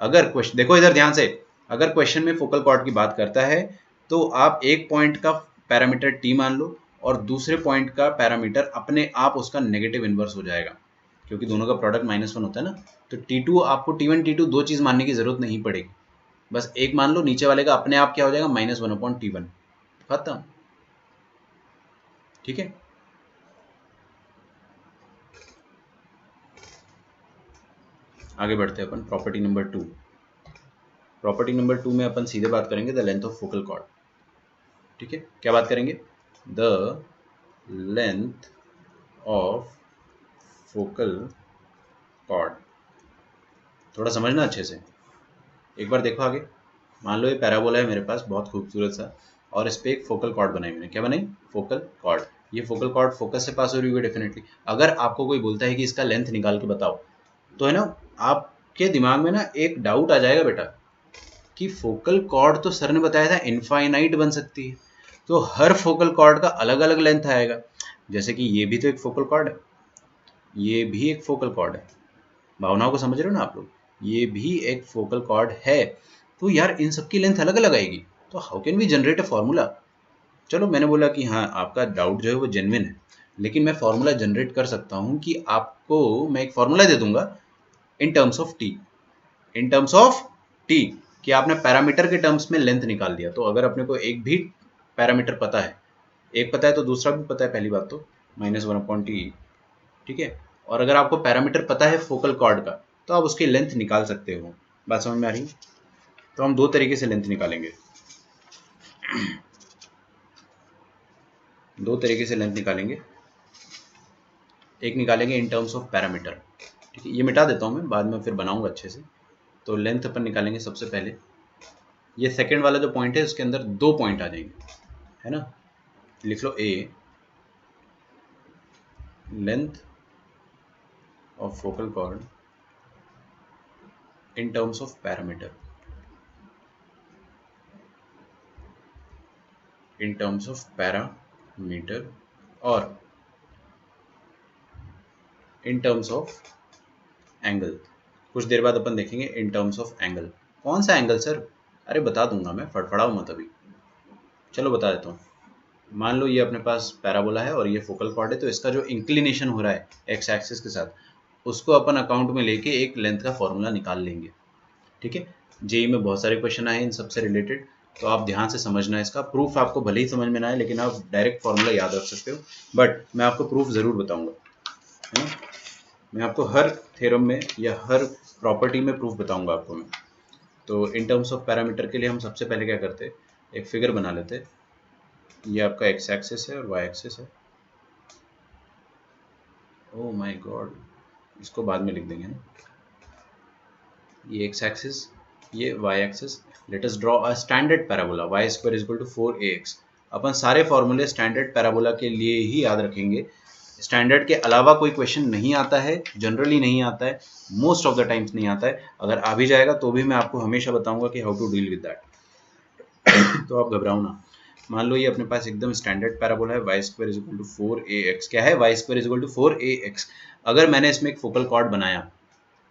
अगर क्वेश्चन देखो इधर ध्यान से, अगर क्वेश्चन में फोकल कॉर्ड की बात करता है तो आप एक पॉइंट का पैरामीटर T मान लो और दूसरे पॉइंट का पैरामीटर अपने आप उसका नेगेटिव इनवर्स हो जाएगा, क्योंकि दोनों का प्रोडक्ट -1 होता है ना। तो T2 आपको T1 T2 दो चीज मानने की जरूरत नहीं पड़ेगी, बस एक मान लो, नीचे वाले का अपने आप क्या हो जाएगा, -1/T1, खत्म, ठीक है? आगे बढ़ते हैं अपन प्रॉपर्टी नंबर 2। प्रॉपर्टी नंबर 2 में अपन सीधे बात करेंगे the length of focal chord, ठीक है? क्या बात करेंगे? The length of focal cord. थोड़ा समझना अच्छे से, एक बार देखो आगे। मान लो ये पैराबोला है मेरे पास बहुत खूबसूरत सा, और इस पे एक फोकल कॉर्ड बनाई मैंने। क्या बनाई? Focal cord. ये फोकल कॉर्ड फोकस से पास हो रही होगी डेफिनेटली। अगर आपको कोई बोलता है कि इसका लेंथ निकाल के बताओ, तो है ना आपके दिमाग में ना एक डाउट आ जाएगा बेटा कि फोकल कॉर्ड तो सर ने बताया था इनफाइनाइट बन सकती है, तो हर फोकल कॉर्ड का अलग अलग लेंथ आएगा। जैसे कि ये भी तो एक फोकल कॉर्ड है, ये भी एक फोकल कॉर्ड है। भावनाओं को समझ रहे हो ना आप लोग? ये भी एक फोकल कॉर्ड है, तो यार इन सबकी लेंथ अलग अलग आएगी। तो how can we generate a formula? चलो मैंने बोला कि हाँ आपका डाउट जो है वो जेन्युइन है, लेकिन मैं फॉर्मूला जनरेट कर सकता हूँ कि आपको मैं एक फॉर्मूला दे दूंगा इन terms of T. In terms of T कि आपने पैरामीटर के टर्म्स में लेंथ निकाल दिया। तो अगर अपने को एक भी पैरामीटर पता है, एक पता है तो दूसरा भी पता है, पहली बात तो -1/t, ठीक है। और अगर आपको पैरामीटर पता है फोकल कॉर्ड का, तो आप उसकी लेंथ निकाल सकते हो। बात समझ में आ रही है? तो हम दो तरीके से लेंथ निकालेंगे, दो तरीके से लेंथ निकालेंगे। एक निकालेंगे इन टर्म्स ऑफ पैरामीटर, ठीक है। ये मिटा देता हूँ मैं, बाद में फिर बनाऊंगा अच्छे से। तो लेंथ अपन निकालेंगे सबसे पहले। ये सेकंड वाला जो पॉइंट है उसके अंदर दो पॉइंट आ जाएंगे, है ना। लिख लो A, length of focal chord in terms of parameter, in terms of parameter, और इन टर्म्स ऑफ एंगल। कुछ देर बाद अपन देखेंगे इन टर्म्स ऑफ एंगल। कौन सा एंगल सर? अरे बता दूंगा मैं, फड़फड़ाओ मत अभी। चलो बता देता हूँ। मान लो ये अपने पास पैराबोला है और ये फोकल कॉर्ड है, तो इसका जो इंक्लिनेशन हो रहा है एक्स एक्सिस के साथ, उसको अपन अकाउंट में लेके एक लेंथ का फॉर्मूला निकाल लेंगे, ठीक है। जेई में बहुत सारे क्वेश्चन आए इन सबसे रिलेटेड, तो आप ध्यान से समझना। इसका प्रूफ आपको भले ही समझ में ना आए, लेकिन आप डायरेक्ट फॉर्मूला याद रख सकते हो, बट मैं आपको प्रूफ जरूर बताऊंगा, है ना। मैं आपको हर थ्योरम में या हर प्रॉपर्टी में प्रूफ बताऊंगा आपको मैं। तो इन टर्म्स ऑफ पैरामीटर के लिए हम सबसे पहले क्या करते, एक फिगर बना लेते। ये आपका एक्स एक्सिस है और वाई एक्सिस है। ओह माय गॉड, इसको बाद में लिख देंगे ना। ये एक्स एक्सिस, ये y axis. Let us draw a standard parabola y square is equal to 4ax। अपन सारे फॉर्मूले स्टैंडर्ड पैराबोला के लिए ही याद रखेंगे। स्टैंडर्ड के अलावा कोई क्वेश्चन नहीं आता है, जनरली नहीं आता है, मोस्ट ऑफ द टाइम्स नहीं आता है। अगर आ भी जाएगा तो भी मैं आपको हमेशा बताऊंगा कि how to deal with that. तो आप घबराओ ना। मान लो ये अपने पास एकदम स्टैंडर्ड पैराबोला है, y square is equal to 4ax। क्या है? y square is equal to 4ax। अगर मैंने इसमें एक फोकल कॉर्ड बनाया,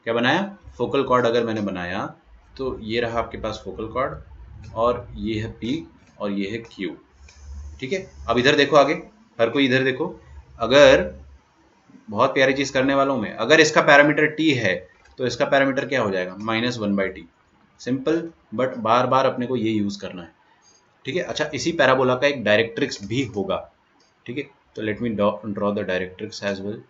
क्या बनाया? फोकल कॉर्ड अगर मैंने बनाया, तो ये रहा आपके पास फोकल कॉर्ड, और ये है P और ये है Q, ठीक है। अब इधर देखो आगे, हर कोई इधर देखो। अगर बहुत प्यारी चीज करने वालों में, अगर इसका पैरामीटर T है तो इसका पैरामीटर क्या हो जाएगा? -1/t। सिंपल, बट बार बार अपने को ये यूज करना है, ठीक है। अच्छा, इसी पैराबोला का एक डायरेक्ट्रिक्स भी होगा, ठीक है। तो let me draw the directrix as well.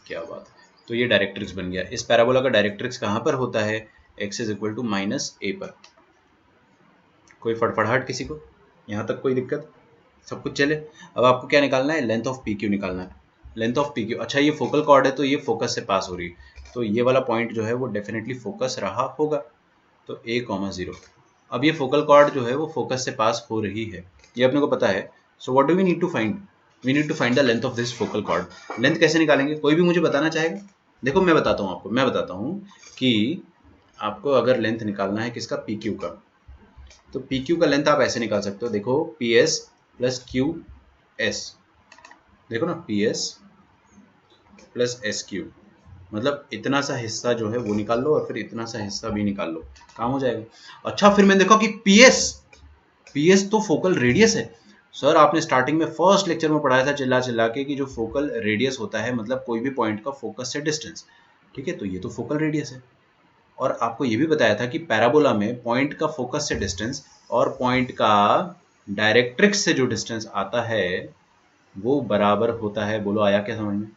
क्या बात है। तो ये डायरेक्ट्रिक्स बन गया। इस पैराबोला का डायरेक्ट्रिक्स कहाँ पर होता है? x is equal to -a पर। कोई फड़फड़ाहट किसी को? यहाँ तक कोई दिक्कत? सब कुछ चले? अब आपको क्या निकालना है? लेंथ ऑफ PQ निकालना है। Length of PQ। अच्छा, ये फोकल कॉर्ड है तो ये फोकस से पास हो रही है, तो ये वाला पॉइंट जो है वो डेफिनेटली फोकस रहा होगा। तो a, 0। अब ये फोकल कॉर्ड जो है वो फोकस से पास हो रही है, ये अपने को पता है। So what do we need to find? We need to find the length of this focal chord. Length कैसे निकालेंगे? कोई भी मुझे बताना चाहेगा? देखो मैं बताता हूँ आपको, मैं बताता हूँ कि आपको अगर लेंथ निकालना है किसका? PQ का, तो PQ का लेंथ आप ऐसे निकाल सकते हो। देखो PS प्लस QS, देखो ना, PS प्लस SQ, मतलब इतना सा हिस्सा जो है वो निकाल लो और फिर इतना सा हिस्सा भी निकाल लो, काम हो जाएगा। अच्छा, फिर मैंने देखा कि PS तो फोकल रेडियस है। सर आपने स्टार्टिंग में फर्स्ट लेक्चर में पढ़ाया था चिल्ला चिल्ला के कि जो फोकल रेडियस होता है मतलब कोई भी पॉइंट का फोकस से डिस्टेंस, ठीक है। तो ये तो फोकल रेडियस है। और आपको ये भी बताया था कि पैराबोला में पॉइंट का फोकस से डिस्टेंस और पॉइंट का डायरेक्ट्रिक्स से जो डिस्टेंस आता है वो बराबर होता है। बोलो आया क्या समझ में?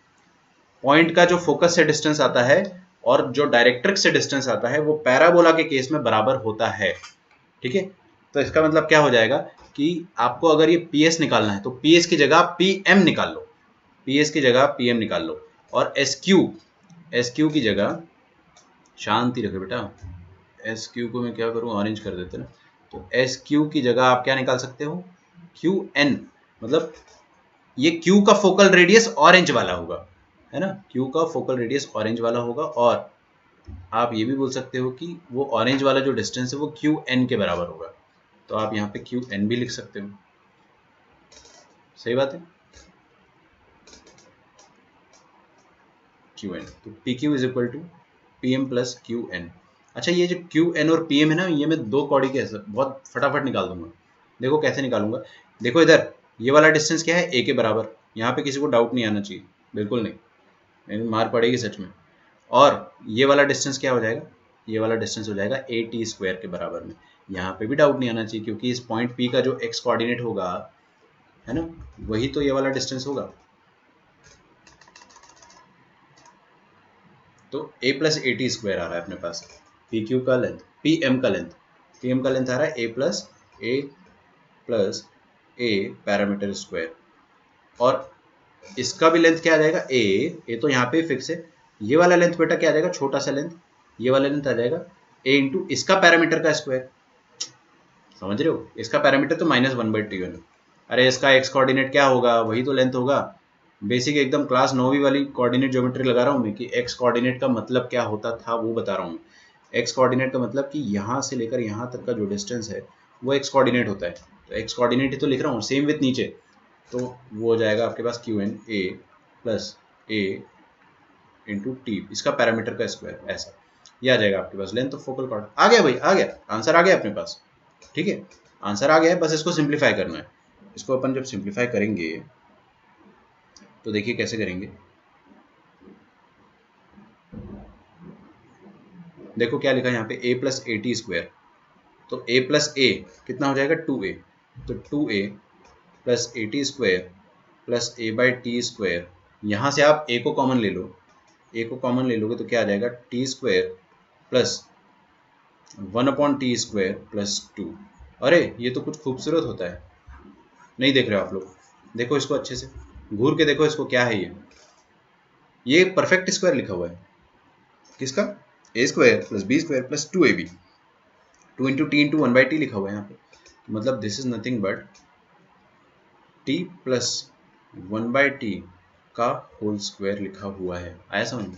पॉइंट का जो फोकस से डिस्टेंस आता है और जो डायरेक्ट्रिक्स से डिस्टेंस आता है वो पैराबोला के केस में बराबर होता है, ठीक है। तो इसका मतलब क्या हो जाएगा कि आपको अगर ये पी एस निकालना है तो पी एस की जगह पी एम निकाल लो, पी एस की जगह पी एम निकाल लो, और एस क्यू की जगह, शांति रखो बेटा, एस क्यू को मैं क्या करूँ, ऑरेंज कर देते ना, तो एस क्यू की जगह आप क्या निकाल सकते हो, क्यू एन, मतलब ये क्यू का फोकल रेडियस ऑरेंज वाला होगा, है ना, क्यू का फोकल रेडियस ऑरेंज वाला होगा, और आप ये भी बोल सकते हो कि वो ऑरेंज वाला जो डिस्टेंस है वो क्यू एन के बराबर होगा, तो आप यहाँ पे क्यू एन भी लिख सकते हो। सही बात है, क्यू एन, तो P Q is equal to P M plus Q N. अच्छा, ये जो क्यू एन और पी एम है ना, ये मैं दो कौड़ी के बहुत फटाफट निकाल दूंगा। देखो कैसे निकालूंगा, देखो इधर ये वाला डिस्टेंस क्या है, ए के बराबर, यहाँ पे किसी को डाउट नहीं आना चाहिए, बिल्कुल नहीं, नहीं मार पड़ेगी सच में। और ये वाला डिस्टेंस क्या हो जाएगा, ये वाला डिस्टेंस हो जाएगा ए टी स्क्वायर के बराबर में, यहाँ पे भी डाउट नहीं आना चाहिए क्योंकि इस पॉइंट पी का जो एक्स कोऑर्डिनेट होगा, है ना, वही तो ये वाला डिस्टेंस होगा। तो a plus a t square आ रहा है अपने पास, पी क्यू का लेंथ, पी एम का लेंथ, पी एम का लेंथ आ रहा है a plus a parameter square, और इसका भी लेंथ क्या आ जाएगा, ए तो यहाँ पे फिक्स है, ये वाला लेंथ बेटा क्या आ जाएगा, छोटा सा लेंथ, ये वाला लेंथ आ जाएगा ए इंटू इसका पैरामीटर का स्क्वायर, समझ रहे हो, इसका पैरामीटर तो -1/T1 है, अरे इसका एक्स कोऑर्डिनेट क्या होगा, वही तो लेंथ होगा, बेसिक एकदम क्लास 9वीं वाली कोऑर्डिनेट ज्योमेट्री लगा रहा हूँ मैं कि एक्स कोऑर्डिनेट का मतलब क्या होता था वो बता रहा हूँ। एक्स कोऑर्डिनेट का मतलब कि यहाँ से लेकर यहाँ तक का जो डिस्टेंस है वो एक्स कोऑर्डिनेट होता है, तो एक्स कोऑर्डिनेट ही तो लिख रहा हूँ, सेम विथ नीचे, तो वो हो जाएगा आपके पास Q N a plus a into t, इसका पैरामीटर का स्क्वायर, ऐसा ये आ जाएगा आपके पास लेंथ ऑफ फोकल कॉर्ड। आ गया भाई, आ गया आंसर, आ गया अपने पास, ठीक है, आंसर आ गया है, बस इसको सिंप्लीफाई करना है। इसको अपन जब सिंप्लीफाई करेंगे तो देखिए कैसे करेंगे, देखो क्या लिखा है यहाँ पे, ए प्लस ए टी स्क्वायर, तो ए प्लस ए कितना हो जाएगा, 2a, तो 2a plus a t square plus A by T square, यहाँ से आप ए को कॉमन ले लो, ए को कॉमन ले लोगे तो क्या आ जाएगा, T square plus 1/t square plus 2। अरे ये तो कुछ खूबसूरत होता है, नहीं देख रहे हो आप लोग, देखो इसको अच्छे से घूर के देखो इसको, क्या है ये परफेक्ट स्क्वायर लिखा हुआ है, किसका, a square plus b square plus 2ab, 2 into t into 1/t लिखा हुआ है यहाँ पे, मतलब this is nothing but t plus 1/t का होल स्क्वायर लिखा हुआ है, आया समझ में,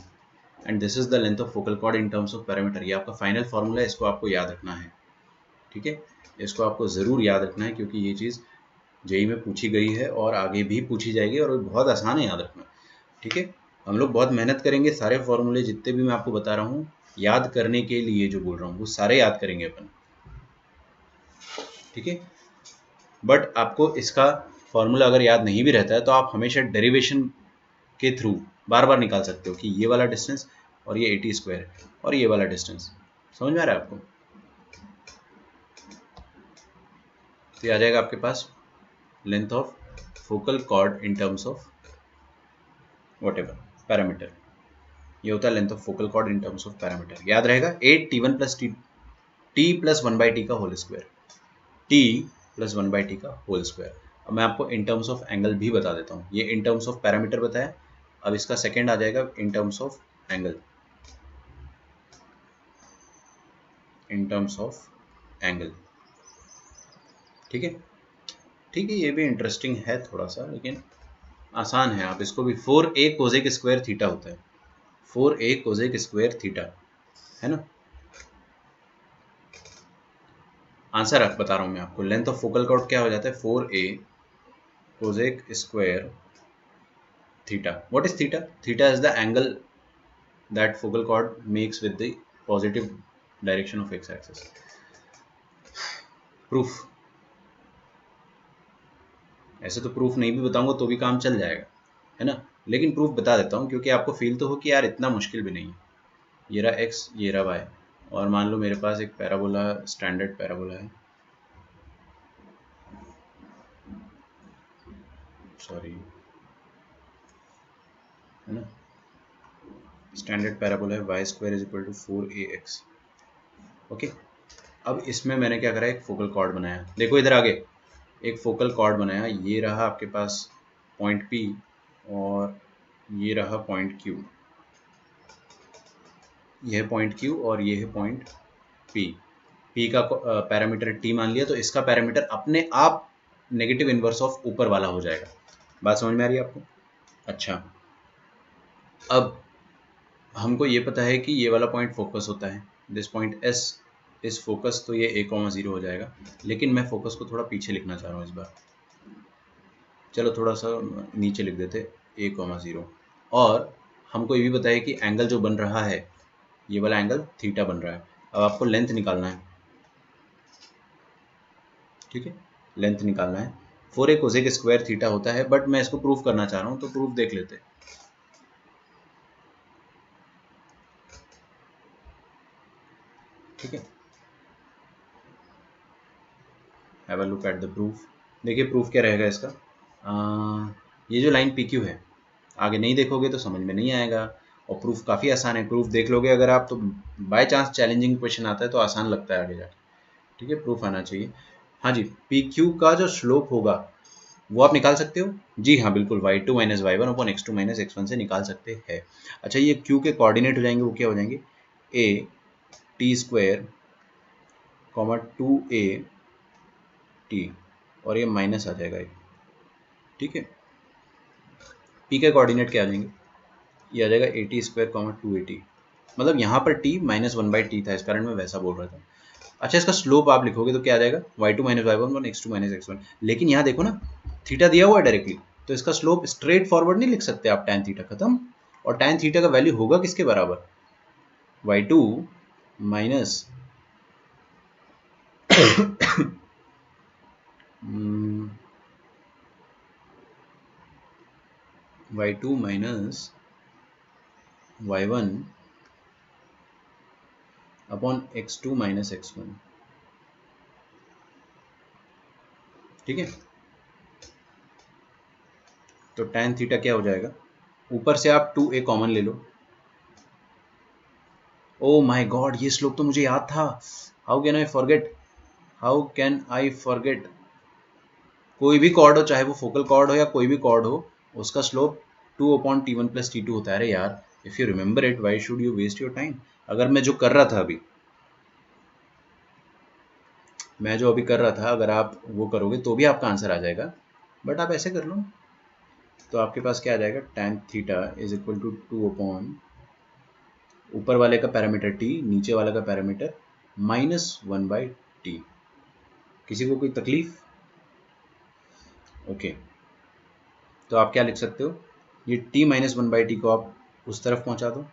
and this is the length of focal chord in terms of parameter, ये आपका फाइनल फॉर्मूला है, इसको आपको याद रखना है, ठीक है, इसको आपको ज़रूर याद रखना है क्योंकि ये चीज़ जेई में पूछी गई है और आगे भी पूछी जाएगी और बहुत आसान है याद रखना, ठीक है। हम लोग बहुत मेहनत करेंगे, सारे फॉर्मूले जितने भी मैं आपको बता रहा हूँ याद करने के लिए, जो बोल रहा हूँ वो सारे याद करेंगे अपन, ठीक है। बट आपको इसका फॉर्मूला अगर याद नहीं भी रहता है तो आप हमेशा डेरिवेशन के थ्रू बार बार निकाल सकते हो कि ये वाला डिस्टेंस और ये 80 स्क्वायर और ये वाला डिस्टेंस, समझ में आ रहा है आपको, तो ये आ जाएगा आपके पास length of focal chord in terms of whatever parameter, ये होता है length of focal chord in terms of parameter, याद रहेगा 8t1 plus T plus 1/t का whole square, T plus 1/t का होल स्क्वायर। अब मैं आपको इन टर्म्स ऑफ एंगल भी बता देता हूँ, ये इन टर्म्स ऑफ पैरामीटर बताया, अब इसका सेकंड आ जाएगा इन terms of angle, in terms of angle, ठीक है, ठीक है, ये भी इंटरेस्टिंग है थोड़ा सा लेकिन आसान है, आप इसको भी 4a कोसेक स्क्वायर थीटा होता है, 4a कोसेक स्क्वायर थीटा, है ना, आंसर बता रहा हूँ मैं आपको, लेंथ ऑफ फोकल कॉर्ड क्या हो जाता है, 4a cosec square theta. What is theta, theta is the angle that focal cord makes with the positive direction of x axis। Proof, ऐसे तो प्रूफ नहीं भी बताऊंगा तो भी काम चल जाएगा, है ना, लेकिन प्रूफ बता देता हूँ क्योंकि आपको फील तो हो कि यार इतना मुश्किल भी नहीं है, ये रहा x ये रहा y, और मान लो मेरे पास एक पैराबोला, स्टैंडर्ड पैराबोला है, सॉरी, है ना, स्टैंडर्ड पैराबोला है y² = 4ax, ओके, अब इसमें मैंने क्या करा, एक फोकल कॉर्ड बनाया, देखो इधर आगे एक फोकल कॉर्ड बनाया, ये रहा आपके पास पॉइंट P और ये रहा पॉइंट Q, ये है पॉइंट Q और ये है पॉइंट P। P का पैरामीटर T मान लिया, तो इसका पैरामीटर अपने आप नेगेटिव इनवर्स ऑफ ऊपर वाला हो जाएगा। बात समझ में आ रही है आपको? अच्छा, अब हमको ये पता है कि ये वाला पॉइंट फोकस होता है, दिस पॉइंट S इस फोकस, तो ये a,0 हो जाएगा। लेकिन मैं फोकस को थोड़ा पीछे लिखना चाह रहा हूँ इस बार, चलो थोड़ा सा नीचे लिख देते a,0। और हमको ये भी पता है कि एंगल जो बन रहा है, ये वाला एंगल थीटा बन रहा है। अब आपको लेंथ निकालना है, ठीक है, लेंथ निकालना है। 4a कोसेक स्क्वायर थीटा होता है, बट मैं इसको प्रूफ करना चाह रहा हूँ, तो प्रूफ देख लेते हैं। ठीक है, have a look at the proof. देखिए प्रूफ क्या रहेगा इसका। ये जो लाइन पी क्यू है, आगे नहीं देखोगे तो समझ में नहीं आएगा, और प्रूफ काफ़ी आसान है, प्रूफ देख लोगे अगर आप तो बाय चांस चैलेंजिंग क्वेश्चन आता है तो आसान लगता है आगे जाके। ठीक है, प्रूफ आना चाहिए। हाँ जी, पी क्यू का जो स्लोप होगा वो आप निकाल सकते हो। जी हाँ बिल्कुल, y2 minus y one upon x2 minus x1 से निकाल सकते हैं। अच्छा, ये q के कोऑर्डिनेट हो जाएंगे, वो क्या हो जाएंगे, a t square comma 2a t, और ये माइनस आ जाएगा। ठीक है, p के कोऑर्डिनेट क्या आ जाएंगे, ये आ जाएगा ए t square comma 2a t। मतलब यहाँ पर t माइनस 1/t था, इस कारण मैं वैसा बोल रहा था। अच्छा, इसका स्लोप आप लिखोगे तो क्या आ जाएगा, y2 minus y one x2 minus x1। लेकिन यहाँ देखो ना, थीटा दिया हुआ है डायरेक्टली, तो इसका स्लोप स्ट्रेट फॉरवर्ड नहीं लिख सकते आप, tan थीटा खत्म। और tan थीटा का वैल्यू होगा किसके बराबर, y2 minus y2 minus y1 upon x2 minus x1। ठीक है, तो tan थीटा क्या हो जाएगा, ऊपर से आप 2a कॉमन ले लो। ओ माय गॉड, ये स्लोप तो मुझे याद था, how can I forget, how can I forget. कोई भी कॉर्ड हो, चाहे वो फोकल कॉर्ड हो या कोई भी कॉर्ड हो, उसका स्लोप 2/t1 प्लस t2 होता है। अरे यार, if you remember it, why should you waste your time. अगर मैं जो कर रहा था अभी, अगर आप वो करोगे तो भी आपका आंसर आ जाएगा, बट आप ऐसे कर लो, तो आपके पास क्या आ जाएगा, tan theta is equal to 2 ऊपर वाले का पैरामीटर t, नीचे वाले का पैरामीटर -1/t। किसी को कोई तकलीफ? ओके, तो आप क्या लिख सकते हो, ये t माइनस 1/t को आप उस तरफ पहुंचा दो,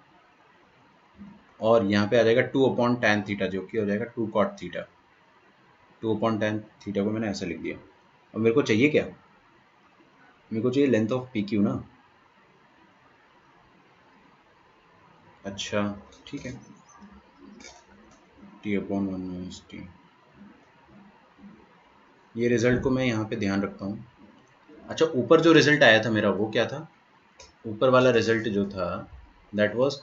और यहाँ पे आ जाएगा 2/tan थीटा, जो कि हो जाएगा 2 cot थीटा। 2/tan थीटा को मैंने ऐसा लिख दिया। और मेरे को चाहिए क्या, मेरे को चाहिए लेंथ ऑफ पी क्यू ना। अच्छा ठीक है, t/1 माइनस टी। ये रिजल्ट को मैं यहाँ पे ध्यान रखता हूँ। अच्छा, ऊपर जो रिजल्ट आया था मेरा, वो क्या था, ऊपर वाला रिजल्ट जो था, दैट वाज,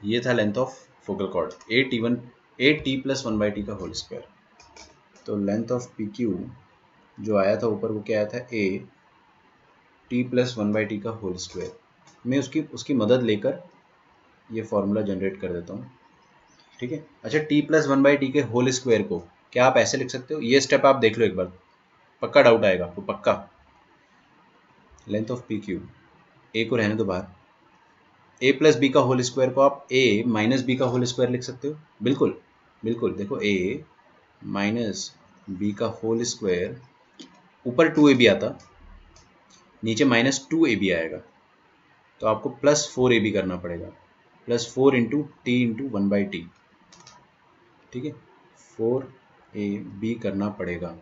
ये था length of focal cord a t plus 1/t का होल स्क्वायर। तो लेंथ ऑफ पी क्यू जो आया था ऊपर, वो क्या आया था, a t प्लस 1/t का होल स्क्वायर। मैं उसकी उसकी मदद लेकर ये फॉर्मूला जनरेट कर देता हूँ। ठीक है, अच्छा, t प्लस 1/t के होल स्क्वायर को क्या आप ऐसे लिख सकते हो, ये स्टेप आप देख लो एक बार, पक्का डाउट आएगा आपको, पक्का। लेंथ ऑफ पी क्यू, ए को रहने दो बाहर, ए प्लस बी का होल स्क्वायर को आप ए माइनस बी का होल स्क्वायर लिख सकते हो। बिल्कुल बिल्कुल, देखो ए माइनस बी का होल स्क्वायर, ऊपर 2ab आता, नीचे -2ab आएगा, तो आपको +4ab करना पड़ेगा, +4 इंटू टी इंटू 1/t। ठीक है, 4ab करना पड़ेगा।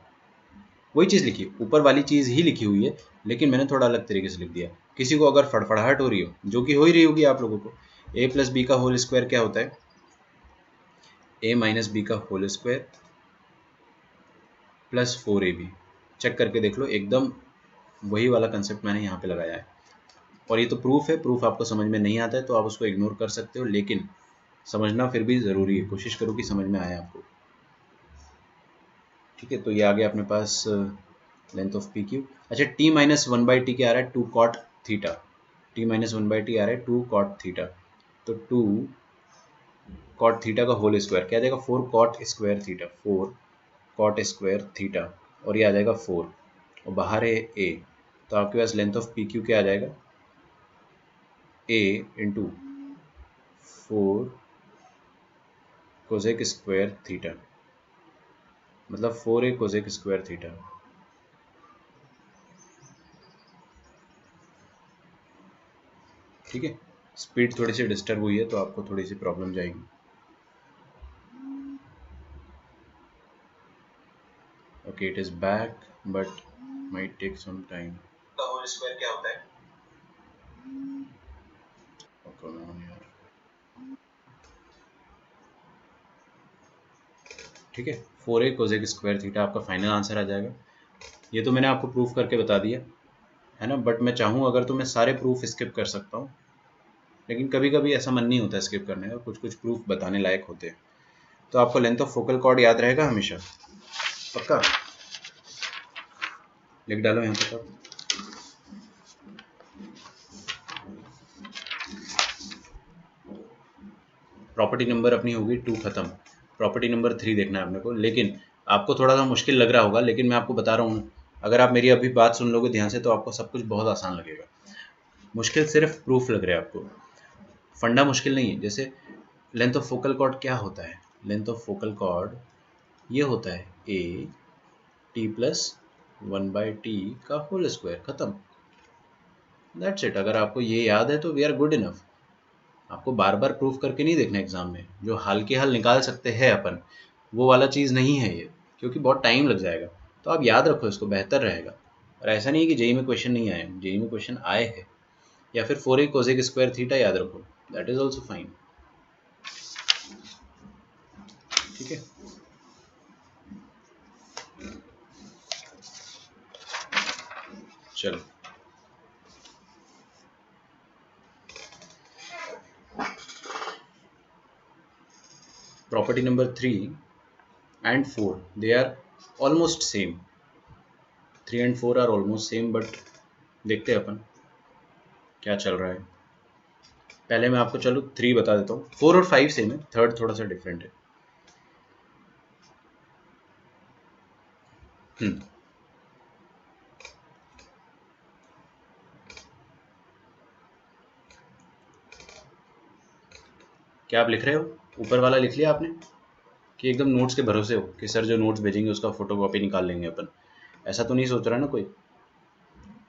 वही चीज़ लिखी, ऊपर वाली चीज़ ही लिखी हुई है, लेकिन मैंने थोड़ा अलग तरीके से लिख दिया। किसी को अगर फड़फड़ाहट हो रही हो, जो कि हो ही रही होगी आप लोगों को, a प्लस बी का होल स्क्वायर क्या होता है, a माइनस बी का होल स्क्वायर +4ab। चेक करके देख लो, एकदम वही वाला कंसेप्ट मैंने यहाँ पे लगाया है। और ये तो प्रूफ है, प्रूफ आपको समझ में नहीं आता है तो आप उसको इग्नोर कर सकते हो, लेकिन समझना फिर भी ज़रूरी है, कोशिश करो कि समझ में आए आपको। ठीक है, तो ये आ गया अपने पास लेंथ ऑफ पी क्यू। अच्छा, t minus one by t क्या आ रहा है, two cot theta. T minus one by t आ रहा है टू कॉट थीटा, तो टू कॉट थीटा का होल स्क्वायर क्या आ जाएगा, four cot square theta, four cot square theta, और ये आ जाएगा फोर, और बाहर है ए, तो आपके पास लेंथ ऑफ पी क्यू क्या आ जाएगा, a into four cosec square theta, मतलब four a cosec square theta. ठीक है, स्पीड थोड़ी सी डिस्टर्ब हुई है तो आपको थोड़ी सी प्रॉब्लम जाएगी। Okay, it is back but might take some time. का होल स्क्वायर क्या होता है, ठीक है, four a cosec square theta आपका फाइनल आंसर आ जाएगा। ये तो मैंने आपको प्रूफ करके बता दिया है ना, बट मैं चाहूँ अगर तो मैं सारे प्रूफ स्किप कर सकता हूँ, लेकिन कभी कभी ऐसा मन नहीं होता स्किप करने का, कुछ कुछ प्रूफ बताने लायक होते हैं। तो आपको लेंथ ऑफ फोकल कॉर्ड याद रहेगा हमेशा, पक्का लिख डालो यहाँ पे सब। प्रॉपर्टी नंबर अपनी होगी टू खत्म, प्रॉपर्टी नंबर थ्री देखना है अपने को, लेकिन आपको थोड़ा सा मुश्किल लग रहा होगा, लेकिन मैं आपको बता रहा हूँ, अगर आप मेरी अभी बात सुन लोगे ध्यान से तो आपको सब कुछ बहुत आसान लगेगा। मुश्किल सिर्फ प्रूफ लग रहा है आपको, फंडा मुश्किल नहीं है। जैसे लेंथ ऑफ फोकल कॉर्ड क्या होता है, लेंथ ऑफ फोकल कॉर्ड ये होता है A T plus one by T का होल स्क्वायर, खत्म, दैट्स इट। अगर आपको ये याद है तो वी आर गुड इनफ। आपको बार बार प्रूफ करके नहीं देखना एग्जाम में, जो हाल के हाल निकाल सकते हैं अपन, वो वाला चीज़ नहीं है ये, क्योंकि बहुत टाइम लग जाएगा। तो आप याद रखो इसको, बेहतर रहेगा। और ऐसा नहीं है कि जेई में क्वेश्चन नहीं आए, जेई में क्वेश्चन आए हैं, या फिर four a cosec square theta याद रखो, दैट इज ऑल्सो फाइन। ठीक है, चलो property number three and four they are almost same, three and four are almost same, but देखते हैं अपन क्या चल रहा है। पहले मैं आपको चलो थ्री बता देता हूँ, फोर और फाइव सेम है, थर्ड थोड़ा सा डिफरेंट है। क्या आप लिख रहे हो, ऊपर वाला लिख लिया आपने, कि एकदम नोट्स के भरोसे हो कि सर जो नोट्स भेजेंगे उसका फोटोकॉपी निकाल लेंगे अपन, ऐसा तो नहीं सोच रहा ना कोई?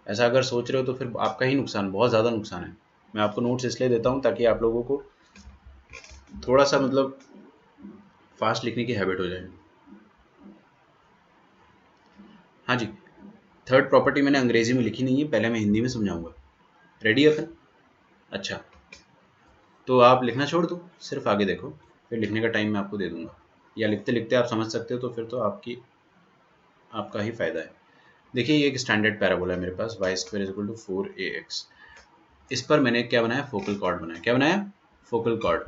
ऐसा अगर सोच रहे हो तो फिर आपका ही नुकसान, बहुत ज़्यादा नुकसान है। मैं आपको नोट्स इसलिए देता हूँ ताकि आप लोगों को थोड़ा सा मतलब फास्ट लिखने की हैबिट हो जाए। हाँ जी, थर्ड प्रॉपर्टी मैंने अंग्रेजी में लिखी नहीं है, पहले मैं हिंदी में समझाऊंगा। रेडी है फिर? अच्छा, तो आप लिखना छोड़ दो, सिर्फ आगे देखो, फिर लिखने का टाइम मैं आपको दे दूंगा, या लिखते लिखते आप समझ सकते हो तो फिर तो आपका ही फायदा है। देखिए ये एक स्टैंडर्ड पैराबोला है मेरे पास, y square is equal to four a x. इस पर मैंने क्या बनाया, फोकल कॉर्ड बनाया। क्या बनाया? Focal cord.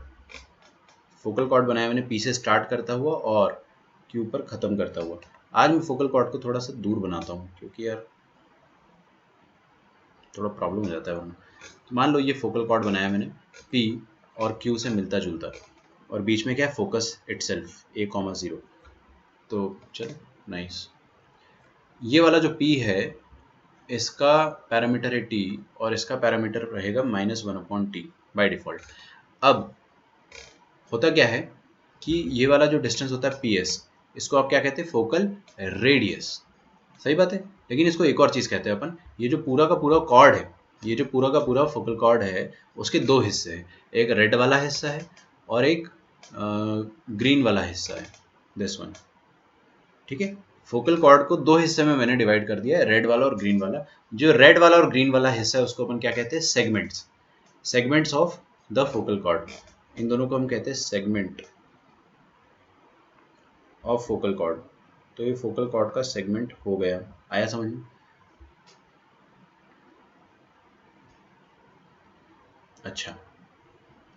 फोकल कॉर्ड बनाया मैंने पी से स्टार्ट करता हुआ और क्यू पर ख़त्म करता हुआ। आज मैं फोकल कॉर्ड को थोड़ा सा दूर बनाता हूँ, क्योंकि यार थोड़ा प्रॉब्लम हो जाता है वरना। तो मान लो ये फोकल कॉर्ड बनाया मैंने पी और क्यू से मिलता जुलता, और बीच में क्या है, फोकस इटसेल्फ ए कॉमा ज़ीरो। तो चलो नाइस, ये वाला जो पी है इसका पैरामीटर है टी, और इसका पैरामीटर रहेगा minus one upon T by default. अब होता क्या है कि ये वाला जो डिस्टेंस होता है पी एस, इसको आप क्या कहते हैं, फोकल रेडियस। सही बात है, लेकिन इसको एक और चीज़ कहते हैं अपन, ये जो पूरा का पूरा कॉर्ड है, ये जो पूरा का पूरा फोकल कॉर्ड है, उसके दो हिस्से हैं, एक रेड वाला हिस्सा है और एक ग्रीन वाला हिस्सा है, दिस वन। ठीक है, फोकल कॉर्ड को दो हिस्से में मैंने डिवाइड कर दिया है, रेड वाला और ग्रीन वाला। जो रेड वाला और ग्रीन वाला हिस्सा है उसको अपन क्या कहते हैं, segments, segments of the focal chord. इन दोनों को हम कहते हैं सेगमेंट ऑफ फोकल कॉर्ड। तो ये फोकल कॉर्ड का सेगमेंट हो गया, आया समझ में? अच्छा,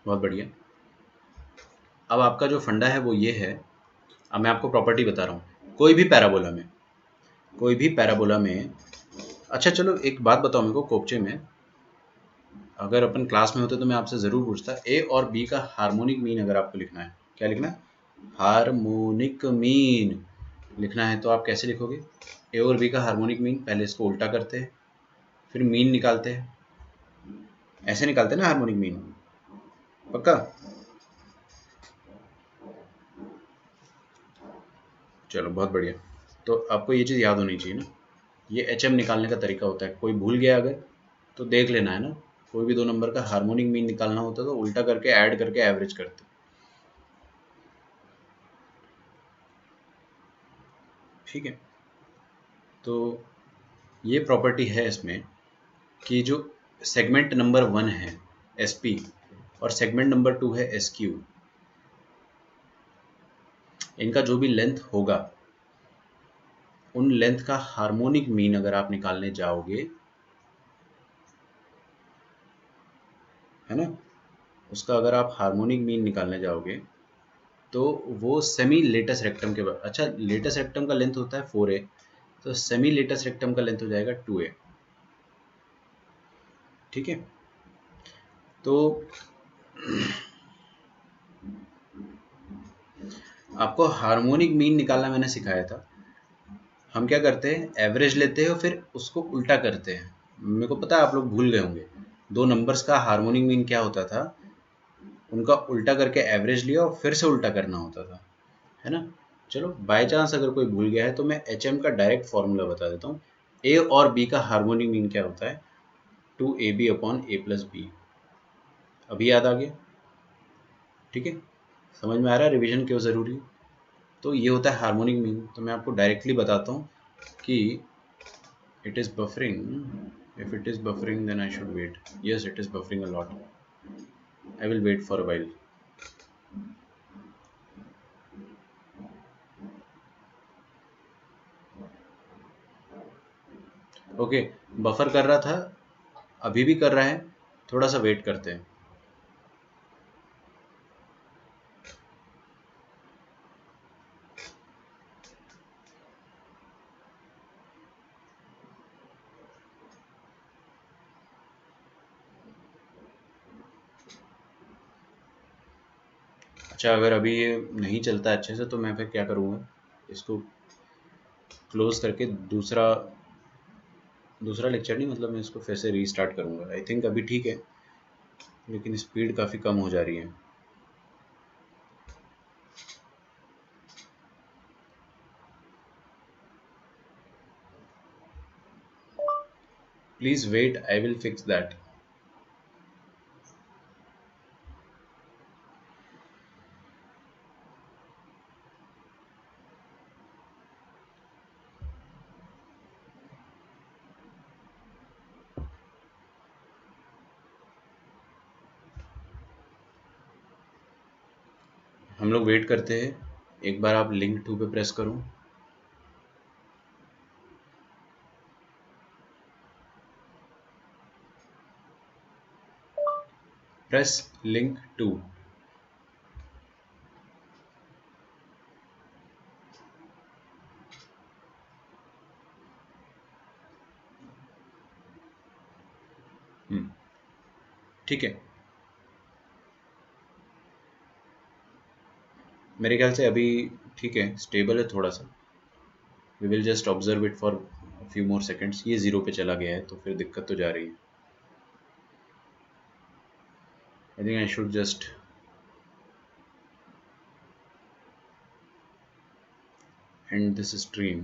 बहुत बढ़िया। अब आपका जो फंडा है वो ये है, अब मैं आपको प्रॉपर्टी बता रहा हूँ। कोई भी पैराबोला में, कोई भी पैराबोला में। अच्छा चलो एक बात बताओ मेरे को, कोपचे में अगर अपन क्लास में होते तो मैं आपसे ज़रूर पूछता, ए और बी का हार्मोनिक मीन अगर आपको लिखना है, क्या लिखना है? हार्मोनिक मीन लिखना है तो आप कैसे लिखोगे? ए और बी का हार्मोनिक मीन, पहले इसको उल्टा करते हैं, फिर मीन निकालते हैं, ऐसे निकालते हैं ना हार्मोनिक मीन, पक्का? चलो बहुत बढ़िया। तो आपको ये चीज़ याद होनी चाहिए ना, ये एच एम निकालने का तरीका होता है। कोई भूल गया अगर तो देख लेना है ना, कोई भी दो नंबर का हार्मोनिक मीन निकालना होता है तो उल्टा करके ऐड करके एवरेज करते, ठीक है? तो ये प्रॉपर्टी है इसमें कि जो सेगमेंट नंबर 1 है एस पी और सेगमेंट नंबर 2 है एस क्यू, इनका जो भी लेंथ होगा उन लेंथ का हार्मोनिक मीन अगर आप निकालने जाओगे, है ना, उसका अगर आप हार्मोनिक मीन निकालने जाओगे तो वो सेमी लेटस रेक्टम के बाद, अच्छा लेटस रेक्टम का लेंथ होता है 4a, तो सेमी लेटस रेक्टम का लेंथ हो जाएगा 2a, ठीक है? तो आपको हार्मोनिक मीन निकालना मैंने सिखाया था। हम क्या करते हैं, एवरेज लेते हैं और फिर उसको उल्टा करते हैं। मेरे को पता है आप लोग भूल गए होंगे, दो नंबर्स का हार्मोनिक मीन क्या होता था, उनका उल्टा करके एवरेज लिया और फिर से उल्टा करना होता था, है ना? चलो बाय चांस अगर कोई भूल गया है तो मैं एच एम का डायरेक्ट फॉर्मूला बता देता हूँ। ए और बी का हार्मोनिक मीन क्या होता है? 2ab upon a plus B. अभी याद आ गया? ठीक है, समझ में आ रहा है रिवीजन क्यों ज़रूरी है? तो ये होता है हार्मोनिक मीन। तो मैं आपको डायरेक्टली बताता हूँ कि it is buffering. If it is buffering then I should wait. Yes, it is buffering a lot. I will wait for a while. Okay, buffer कर रहा था, अभी भी कर रहा है, थोड़ा सा वेट करते हैं। अच्छा अगर अभी ये नहीं चलता अच्छे से तो मैं फिर क्या करूँगा, इसको क्लोज करके दूसरा दूसरा लेक्चर नहीं, मतलब मैं इसको फिर से रीस्टार्ट करूँगा। आई थिंक अभी ठीक है, लेकिन स्पीड काफ़ी कम हो जा रही है। Please wait, I will fix that. हम लोग वेट करते हैं, एक बार आप लिंक 2 पे प्रेस करो। Press link 2। ठीक है, मेरे ख्याल से अभी ठीक है, स्टेबल है थोड़ा सा। We will just observe it for few more seconds. ये ज़ीरो पे चला गया है तो फिर दिक्कत तो जा रही है। I think I should just end this stream